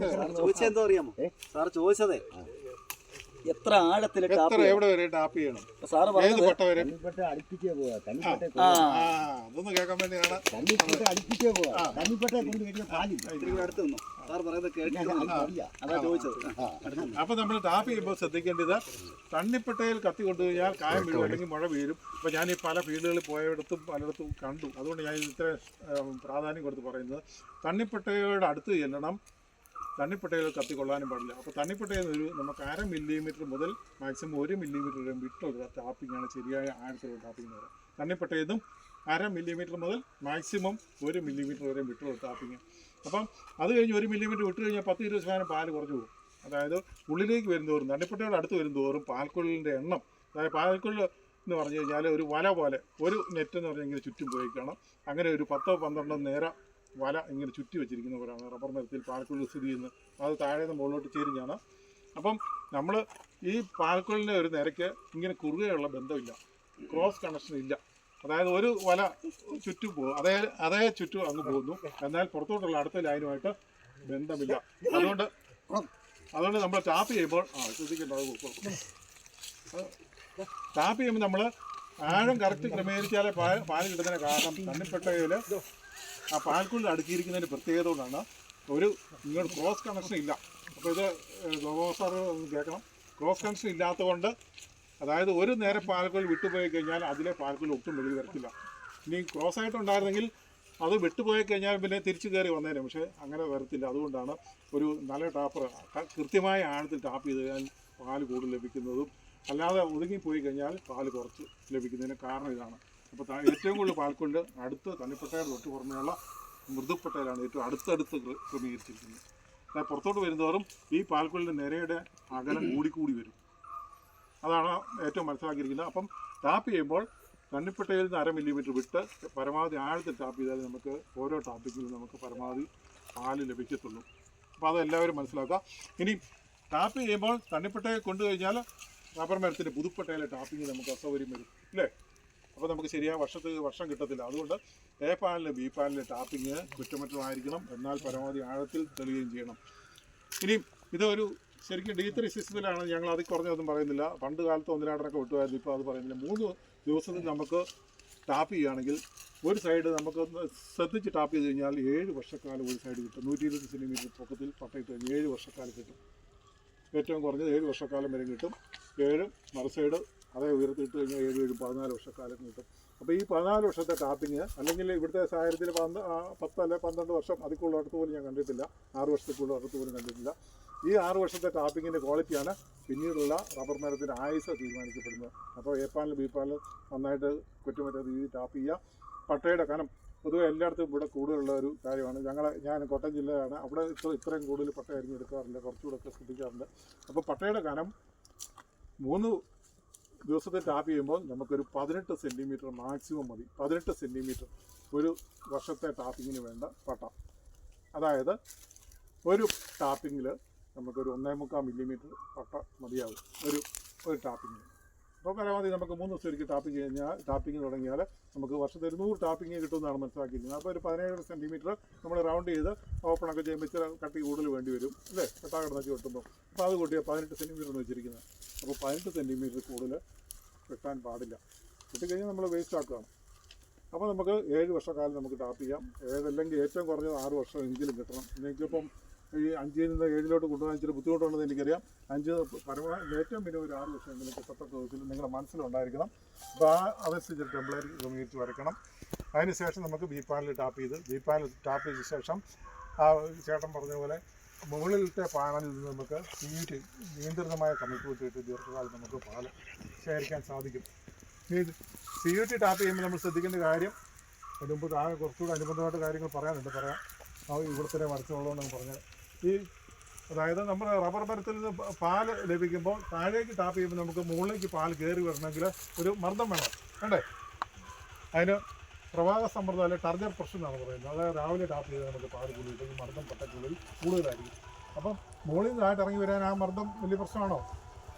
ചോദിച്ചെന്തോ അറിയാമോ സാർ ചോദിച്ചതേ? എത്ര ആഴത്തിൽ എവിടെ വരെ ടാപ്പ് ചെയ്യണം സാറ് തണ്ണിപ്പെട്ട അടുപ്പിച്ചേ പോവാ. അതൊന്ന് കേൾക്കാൻ വേണ്ടിയാണ്. തണ്ണിപ്പെട്ട അടുപ്പിച്ചേ പോവാ. തണ്ണിപ്പെട്ട കൊണ്ട് കഴിഞ്ഞ പാലില്ല. അടുത്ത് നിന്നോ സാർ പറയുന്നത് അതാ ചോദിച്ചത്. അപ്പൊ നമ്മൾ ടാപ്പ് ചെയ്യുമ്പോൾ ശ്രദ്ധിക്കേണ്ടത്, തണ്ണിപ്പെട്ടയിൽ കത്തി കൊണ്ടു കഴിഞ്ഞാൽ കായം വീഴും അല്ലെങ്കിൽ മഴ വീഴും. ഇപ്പൊ ഞാൻ ഈ പല ഫീൽഡുകളിൽ പോയയിടത്തും പലയിടത്തും കണ്ടു. അതുകൊണ്ട് ഞാൻ ഇത്ര പ്രാധാന്യം കൊടുത്ത് പറയുന്നത്, തണ്ണിപ്പെട്ടയുടെ അടുത്ത് ചെല്ലണം, തണ്ണിപ്പെട്ടയിൽ കത്തിക്കൊള്ളാനും പാടില്ല. അപ്പോൾ തണ്ണിപ്പെട്ടയിൽ ഒരു നമുക്ക് 1/2 മില്ലിമീറ്റർ മുതൽ മാക്സിമം 1 മില്ലിമീറ്റർ വരെ വിട്ടുള്ള ടാപ്പിങ്ങാണ് ശരിയായ ആഴത്തിലുള്ള ടാപ്പിംഗ് എന്ന് പറയുന്നത്. തണ്ണിപ്പെട്ടയിലും 1/2 മില്ലിമീറ്റർ മുതൽ മാക്സിമം 1 മില്ലിമീറ്റർ വരെ വിട്ടുള്ള ടാപ്പിങ്. അപ്പം അത് കഴിഞ്ഞ് 1 മില്ലിമീറ്റർ വിട്ട് കഴിഞ്ഞാൽ 10-20% പാല് കുറഞ്ഞു പോകും. അതായത് ഉള്ളിലേക്ക് വരുന്നതോറും, തണ്ണിപ്പെട്ടയുടെ അടുത്ത് വരുന്നതോറും പാൽക്കൊള്ളിൻ്റെ എണ്ണം, അതായത് പാൽക്കൊള്ളി എന്ന് പറഞ്ഞു കഴിഞ്ഞാൽ ഒരു വല പോലെ ഒരു നെറ്റ് എന്ന് പറഞ്ഞാൽ ഇങ്ങനെ ചുറ്റും പോയിക്കണം. അങ്ങനെ ഒരു 10-12 നേര വല ഇങ്ങനെ ചുറ്റി വെച്ചിരിക്കുന്ന പോലെയാണ് റബ്ബർ മരത്തിൽ പാൽക്കുഴൽ സ്ഥിതി ചെയ്യുന്നത്. അത് താഴെ നിന്ന് മുകളിലോട്ട് ചേരിഞ്ഞാണ്. അപ്പം നമ്മൾ ഈ പാൽക്കുഴലിൻ്റെ ഒരു നിരക്ക് ഇങ്ങനെ കുറുകെയുള്ള ബന്ധമില്ല, ക്രോസ് കണക്ഷൻ ഇല്ല. അതായത് ഒരു വല ചുറ്റും പോകും, അതേ ചുറ്റും അങ്ങ് പോകുന്നു, എന്നാൽ പുറത്തോട്ടുള്ള അടുത്ത ലൈനുമായിട്ട് ബന്ധമില്ല. അതുകൊണ്ട് നമ്മൾ ടാപ്പ് ചെയ്യുമ്പോൾ നമ്മൾ ആഴം കറക്റ്റ് ക്രമീകരിച്ചാലേ പാല് കിട്ടുന്നതിന് കാരണം തണ്ണിപ്പെട്ടയിൽ ആ പാൽക്കുള്ളിൽ അടുക്കിയിരിക്കുന്നതിൻ്റെ പ്രത്യേകത കൊണ്ടാണ്. ഇങ്ങോട്ട് ക്രോസ് കണക്ഷൻ ഇല്ല. അപ്പോൾ ഇത് സാർ കേൾക്കണം, ക്രോസ് കണക്ഷൻ ഇല്ലാത്തതുകൊണ്ട് അതായത് ഒരു നേരം പാൽക്കുള്ളിൽ വിട്ടുപോയി കഴിഞ്ഞാൽ അതിലെ പാൽക്കുള്ളിൽ ഒട്ടും വെളിയിൽ വരത്തില്ല. ഇനി ക്രോസ് ആയിട്ടുണ്ടായിരുന്നെങ്കിൽ അത് വിട്ടുപോയി കഴിഞ്ഞാൽ പിന്നെ തിരിച്ചു കയറി വന്നേനെ, പക്ഷേ അങ്ങനെ വരത്തില്ല. അതുകൊണ്ടാണ് ഒരു നല്ല ടാപ്പർ കൃത്യമായ ആഴത്തിൽ ടാപ്പ് ചെയ്ത് കഴിഞ്ഞാൽ പാല് കൂടുതൽ ലഭിക്കുന്നതും, അല്ലാതെ ഒതുങ്ങിപ്പോയി കഴിഞ്ഞാൽ പാല് കുറച്ച് ലഭിക്കുന്നതിന് കാരണം ഇതാണ്. അപ്പോൾ ഏറ്റവും കൂടുതൽ പാൽക്കുണ്ട് അടുത്ത് തണ്ണിപ്പെട്ടയുടെ തൊട്ട് പുറമെയുള്ള മൃദുപ്പെട്ടയിലാണ് ഏറ്റവും അടുത്തടുത്ത് ക്രമീകരിച്ചിരിക്കുന്നത്. അതായത് പുറത്തോട്ട് വരുന്നതോറും ഈ പാൽക്കുള്ളിൻ്റെ നിരയുടെ അകലം കൂടിക്കൂടി വരും. അതാണ് ഏറ്റവും മനസ്സിലാക്കിയിരിക്കുന്നത്. അപ്പം ടാപ്പ് ചെയ്യുമ്പോൾ തണ്ണിപ്പെട്ടയിൽ നിന്ന് 1/2 മില്ലിമീറ്റർ വിട്ട് പരമാവധി ആഴത്തിൽ ടാപ്പ് ചെയ്താൽ നമുക്ക് ഓരോ ടാപ്പിങ്ങിലും നമുക്ക് പരമാവധി പാല് ലഭിക്കത്തുള്ളൂ. അപ്പോൾ അതെല്ലാവരും മനസ്സിലാക്കുക. ഇനി ടാപ്പ് ചെയ്യുമ്പോൾ തണ്ണിപ്പെട്ടയിൽ കൊണ്ടുകഴിഞ്ഞാൽ റബ്ബർ മരത്തിൻ്റെ പുതുപ്പെട്ടയിലെ ടാപ്പിങ് നമുക്ക് അസൗകര്യം വരും, അല്ലേ? അപ്പോൾ നമുക്ക് ശരിയായ വർഷം കിട്ടത്തില്ല. അതുകൊണ്ട് എ പാനലിന് ബി പാനലിന് ടാപ്പിങ് കുറ്റമറ്റമായിരിക്കണം, എന്നാൽ പരമാവധി ആഴത്തിൽ തെളിയുകയും ചെയ്യണം. ഇനി ഇതൊരു ശരിക്കും D3 സിസ്റ്റത്തിലാണ്. ഞങ്ങൾ അതിൽ കുറഞ്ഞൊന്നും പറയുന്നില്ല. പണ്ട് കാലത്ത് 1-2 വിട്ടുമായിരുന്നു, ഇപ്പോൾ അത് പറയുന്നില്ല. 3 ദിവസത്തിൽ നമുക്ക് ടാപ്പ് ചെയ്യുകയാണെങ്കിൽ ഒരു സൈഡ് നമുക്ക് ശ്രദ്ധിച്ച് ടാപ്പ് ചെയ്ത് കഴിഞ്ഞാൽ 7 വർഷക്കാലം ഒരു സൈഡ് കിട്ടും. 120 സെൻറ്റിമീറ്റർ പൊക്കത്തിൽ പട്ടയിട്ട് കഴിഞ്ഞാൽ 7 വർഷക്കാലം കിട്ടും. ഏറ്റവും കുറഞ്ഞത് 7 വർഷക്കാലം വരെ കിട്ടും. 7 മറു സൈഡ് അതേ ഉയർത്തിയിട്ട് കഴിഞ്ഞാൽ 7 14 വർഷക്കാലം കിട്ടും. അപ്പോൾ ഈ 14 വർഷത്തെ ടാപ്പിങ് അല്ലെങ്കിൽ ഇവിടുത്തെ സാഹചര്യത്തിൽ 10 അല്ലെ 12 വർഷം അതിക്കുള്ള അടുത്ത് പോലും ഞാൻ കണ്ടിട്ടില്ല. 6 വർഷത്തേക്കുള്ള അടുത്ത് പോലും കണ്ടിട്ടില്ല. ഈ 6 വർഷത്തെ ടാപ്പിങ്ങിൻ്റെ ക്വാളിറ്റിയാണ് പിന്നീടുള്ള റബ്ബർ മരത്തിൻ്റെ ആയുസ് തീരുമാനിക്കപ്പെടുന്നത്. അപ്പോൾ എ പാനൽ ബി പാനൽ നന്നായിട്ട് കുറ്റമറ്റ രീതിയിൽ ടാപ്പ് ചെയ്യുക. പട്ടയുടെ കനം പൊതുവെ എല്ലായിടത്തും ഇവിടെ കൂടുതലുള്ള ഒരു കാര്യമാണ്. ഞാൻ കോട്ടയം ജില്ലയാണ്, അവിടെ ഇത്രയും കൂടുതൽ പട്ട അരിഞ്ഞ് എടുക്കാറില്ല, കുറച്ചുകൂടെയൊക്കെ ശ്രദ്ധിക്കാറുണ്ട്. അപ്പോൾ പട്ടയുടെ കനം 3 ദിവസത്തെ ടാപ്പ് ചെയ്യുമ്പോൾ നമുക്കൊരു 18 സെൻറ്റിമീറ്റർ മാക്സിമം മതി. 18 സെൻറ്റിമീറ്റർ ഒരു വർഷത്തെ ടാപ്പിങ്ങിന് വേണ്ട പട്ട. അതായത് ഒരു ടാപ്പിങ്ങിൽ നമുക്കൊരു 1.25 മില്ലിമീറ്റർ പട്ട മതിയാവും ഒരു ടാപ്പിങ്ങിന്. അപ്പോൾ പരമാവധി നമുക്ക് 3 ദിവസം ടാപ്പിങ് തുടങ്ങിയാൽ നമുക്ക് വർഷത്തിൽ 100 ടാപ്പിങ് കിട്ടുമെന്നാണ് മനസ്സിലാക്കിയിരിക്കുന്നത്. അപ്പോൾ ഒരു 17 സെൻറ്റിമീറ്റർ നമ്മൾ റൗണ്ട് ചെയ്ത് ഓപ്പണൊക്കെ ചെയ്യുമ്പോൾ ഇച്ചിരി കട്ടി കൂടുതൽ വേണ്ടി വരും, അല്ലേ? കെട്ടാകിടന്നൊക്കെ വെട്ടുമ്പോൾ. അപ്പോൾ അത് കൂട്ടിയാൽ 18 സെൻറ്റിമീറ്റർ എന്ന് വെച്ചിരിക്കുന്നത്. അപ്പോൾ 18 സെൻറ്റിമീറ്റർ കൂടുതൽ വെട്ടാൻ പാടില്ല. വെട്ടിക്കഴിഞ്ഞാൽ നമ്മൾ വേസ്റ്റ് ആക്കുകയാണ്. അപ്പോൾ നമുക്ക് 7 വർഷക്കാലം നമുക്ക് ടാപ്പ് ചെയ്യാം. 7 അല്ലെങ്കിൽ ഏറ്റവും കുറഞ്ഞത് 6 വർഷം എങ്കിലും കിട്ടണം. എനിക്കിപ്പം ഈ 5ൽ നിന്ന് 7ലോട്ട് കൊണ്ടുപോകാൻ ഇച്ചിരി ബുദ്ധിമുട്ടുണ്ടെന്ന് എനിക്കറിയാം. 5 പരമാവധി ഏറ്റവും മിനിമം ഒരു 6 വർഷം എങ്കിലും കിട്ടത്തക്ക വിധത്തിൽ നിങ്ങളുടെ മനസ്സിലുണ്ടായിരിക്കണം. അപ്പോൾ അതനുസരിച്ച് ടെംപ്ലേറ്റ് ക്രമീകരിച്ച് വരയ്ക്കണം. അതിനുശേഷം നമുക്ക് ബി പാനൽ ടാപ്പ് ചെയ്ത ശേഷം ആ ചേട്ടൻ പറഞ്ഞ പോലെ മുകളിലത്തെ പാനലിൽ നിന്ന് നമുക്ക് നിയന്ത്രിതമായ കമ്മിറ്റ് ഇട്ട് ദീർഘകാലം നമുക്ക് പാല് ശേഖരിക്കാൻ സാധിക്കും. ഈ CUT ടാപ്പ് ചെയ്യുമ്പോൾ നമ്മൾ ശ്രദ്ധിക്കേണ്ട കാര്യം, അതിന് മുമ്പ് താഴെ കുറച്ചുകൂടെ അനുബന്ധമായിട്ട് കാര്യങ്ങൾ പറയാം. ഇവിടെ തന്നെ വരച്ചുള്ളതുകൊണ്ടാണ് പറഞ്ഞത്. അതായത് നമ്മൾ റബ്ബർ മരത്തിൽ നിന്ന് പാല് ലഭിക്കുമ്പോൾ താഴേക്ക് ടാപ്പ് ചെയ്യുമ്പോൾ നമുക്ക് മുകളിലേക്ക് പാൽ കയറി വരണമെങ്കിൽ ഒരു മർദ്ദം വേണ്ടേ? അതിന് പ്രവാഹ സമ്മർദ്ദം അല്ലെങ്കിൽ ടർജർ പ്രഷർ എന്നാണ് പറയുന്നത്. അതായത് രാവിലെ ടാപ്പ് ചെയ്താൽ നമുക്ക് പാല് കൂടുതൽ മർദ്ദം പട്ടക്കുള്ളിൽ കൂടുതലായിരിക്കും. അപ്പം മുകളിൽ നിന്ന് താഴെ ഇറങ്ങി വരാൻ ആ മർദ്ദം വലിയ പ്രശ്നമാണോ?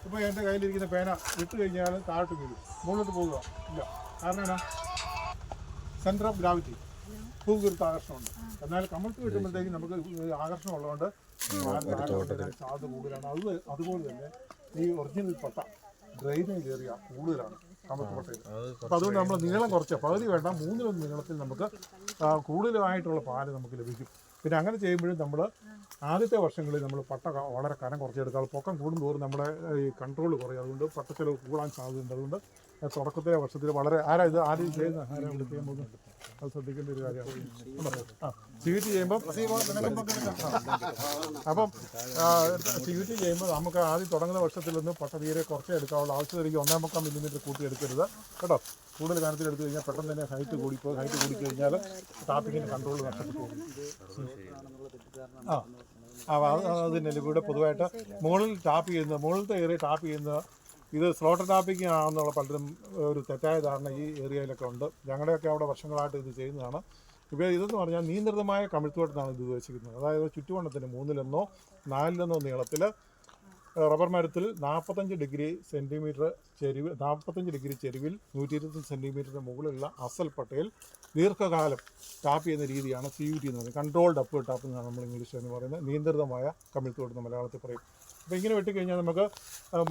ഇപ്പോൾ എൻ്റെ കയ്യിലിരിക്കുന്ന പേന ഇട്ട് കഴിഞ്ഞാൽ താഴോട്ട് വീഴും, മുകളിലോട്ട് പോകുക ഇല്ല. കാരണം എന്നാ? സെൻറ്റർ ഓഫ് ഗ്രാവിറ്റി, ഭൂഗുരുത്വാകർഷണമുണ്ട്. എന്നാൽ കമഴ്ത്ത് കിട്ടുമ്പോഴത്തേക്കും നമുക്ക് ആകർഷണം ഉള്ളതുകൊണ്ട് സാധ്യത കൂടുതലാണ്. അതുപോലെ തന്നെ ഈ ഒറിജിനൽ പട്ട ഡ്രെയിനേജ് ഏരിയ കൂടുതലാണ് കമഴ്ത്ത് പട്ടയിൽ. അപ്പോൾ അതുകൊണ്ട് നമ്മൾ നീളം കുറച്ച് പകുതി വേണ്ട 3 നീളത്തിൽ നമുക്ക് കൂടുതലായിട്ടുള്ള പാല് നമുക്ക് ലഭിക്കും. പിന്നെ അങ്ങനെ ചെയ്യുമ്പോഴും നമ്മൾ ആദ്യത്തെ വർഷങ്ങളിൽ നമ്മൾ പട്ട വളരെ കനം കുറച്ചെടുക്കാം. പൊക്കം കൂടുന്തോറും നമ്മുടെ ഈ കൺട്രോൾ കുറയും. അതുകൊണ്ട് പട്ടച്ചെലവ് കൂടാൻ സാധ്യതയുണ്ട്. അതുകൊണ്ട് തുടക്കത്തെ വർഷത്തിൽ വളരെ ആദ്യം ചെയ്യുന്ന ചെയ്യാൻ പോകുന്നുണ്ട്, അത് ശ്രദ്ധിക്കേണ്ട ഒരു കാര്യമാണ്. CUT ചെയ്യുമ്പോൾ CUT ചെയ്യുമ്പോൾ നമുക്ക് ആദ്യം തുടങ്ങുന്ന വർഷത്തിലൊന്നും പട്ട തീരെ കുറച്ചേ എടുക്കാവുള്ളൂ. ആവശ്യത്തിലേക്ക് 1.25 മില്ലിമീറ്റർ കൂട്ടി എടുക്കരുത് കേട്ടോ. കൂടുതൽ കനത്തിൽ എടുത്തു കഴിഞ്ഞാൽ പെട്ടെന്ന് തന്നെ ഹൈറ്റ് കൂടിക്കഴിഞ്ഞാൽ ടാപ്പിങ്ങിന് കൺട്രോൾ നഷ്ടപ്പെട്ടു പോകും. അത് തന്നെ ഇവിടെ പൊതുവായിട്ട് മുകളിലത്തെ ഏരിയ ടാപ്പ് ചെയ്യുന്ന ഇത് സ്ലോട്ടർ ടാപ്പിംഗ് ആണെന്നുള്ള പലരും ഒരു തെറ്റായ ധാരണ ഈ ഏരിയയിലൊക്കെ ഉണ്ട്. ഞങ്ങളുടെയൊക്കെ അവിടെ വർഷങ്ങളായിട്ട് ഇത് ചെയ്യുന്നതാണ്. ഇപ്പോൾ ഇതെന്ന് പറഞ്ഞാൽ നിയന്ത്രിതമായ കമിഴ്ത്തോട്ടത്താണ് ഇത് ഉദ്ദേശിക്കുന്നത്. അതായത് ചുറ്റുവണ്ണത്തിന് 3-1 4 നീളത്തിൽ റബ്ബർ മരത്തിൽ 45 ഡിഗ്രി സെൻറ്റിമീറ്റർ ചെരിവ്, 45 ഡിഗ്രി ചെരിവിൽ 120 സെൻറ്റിമീറ്ററിന് മുകളിലുള്ള അസൽ പട്ടയിൽ ദീർഘകാലം ടാപ്പ് ചെയ്യുന്ന രീതിയാണ് CUT എന്ന് പറയുന്നത്. കൺട്രോൾഡ് അപ്പ് ടാപ്പ് എന്നാണ് നമ്മൾ ഇംഗ്ലീഷിൽ എന്ന് പറയുന്നത്. നിയന്ത്രിതമായ കമിഴ്ത്തോട്ട് എന്ന് മലയാളത്തിൽ പറയും. അപ്പോൾ ഇങ്ങനെ വെട്ടിക്കഴിഞ്ഞാൽ നമുക്ക്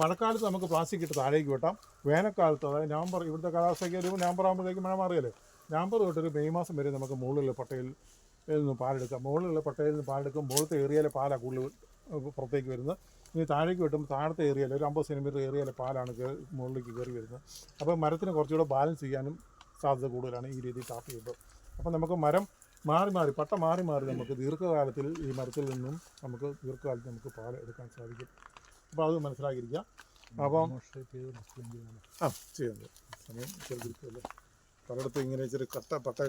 മഴക്കാലത്ത് നമുക്ക് പ്ലാസ്റ്റിക് ഇട്ട് താഴേക്ക് വെട്ടാം. വേനൽക്കാലത്ത്, അതായത് നവംബർ, ഇവിടുത്തെ കാലാവസ്ഥയ്ക്ക് ഒരു നവംബർ ആകുമ്പോഴത്തേക്ക് മഴ മാറിയല്ലേ, നവംബർ തൊട്ടൊരു മെയ് മാസം വരെ നമുക്ക് മുകളിലുള്ള പട്ടയിൽ നിന്ന് പാലെടുക്കാം. മുകളിലുള്ള പട്ടയിൽ നിന്ന് പാലെടുക്കും. മുകളിലത്തെ ഏരിയയിലെ പാലാണ് കൂടുതൽ പുറത്തേക്ക് വരുന്നത്. ഇനി താഴേക്ക് വെട്ടുമ്പോൾ താഴത്തെ ഏരിയയിൽ ഒരു 50 സെൻറ്റിമീറ്റർ ഏരിയയിലെ പാലാണ് മുകളിലേക്ക് കയറി വരുന്നത്. അപ്പോൾ മരത്തിന് കുറച്ചുകൂടെ ബാലൻസ് ചെയ്യാനും സാധ്യത കൂടുതലാണ് ഈ രീതിയിൽ ടാപ്പ് ചെയ്യുമ്പോൾ. അപ്പോൾ നമുക്ക് മരം മാറി പട്ട മാറി നമുക്ക് ദീർഘകാലത്തിൽ ഈ മരത്തിൽ നിന്നും നമുക്ക് ദീർഘകാലത്ത് നമുക്ക് പാൽ എടുക്കാൻ സാധിക്കും. അപ്പോൾ അത് മനസ്സിലാക്കിയിരിക്കുക. അപ്പം ചെയ്യുന്നത് സമയം ചെറുതിരിക്കുമല്ലോ, പലയിടത്തും ഇങ്ങനെ ഇച്ചിരി പട്ട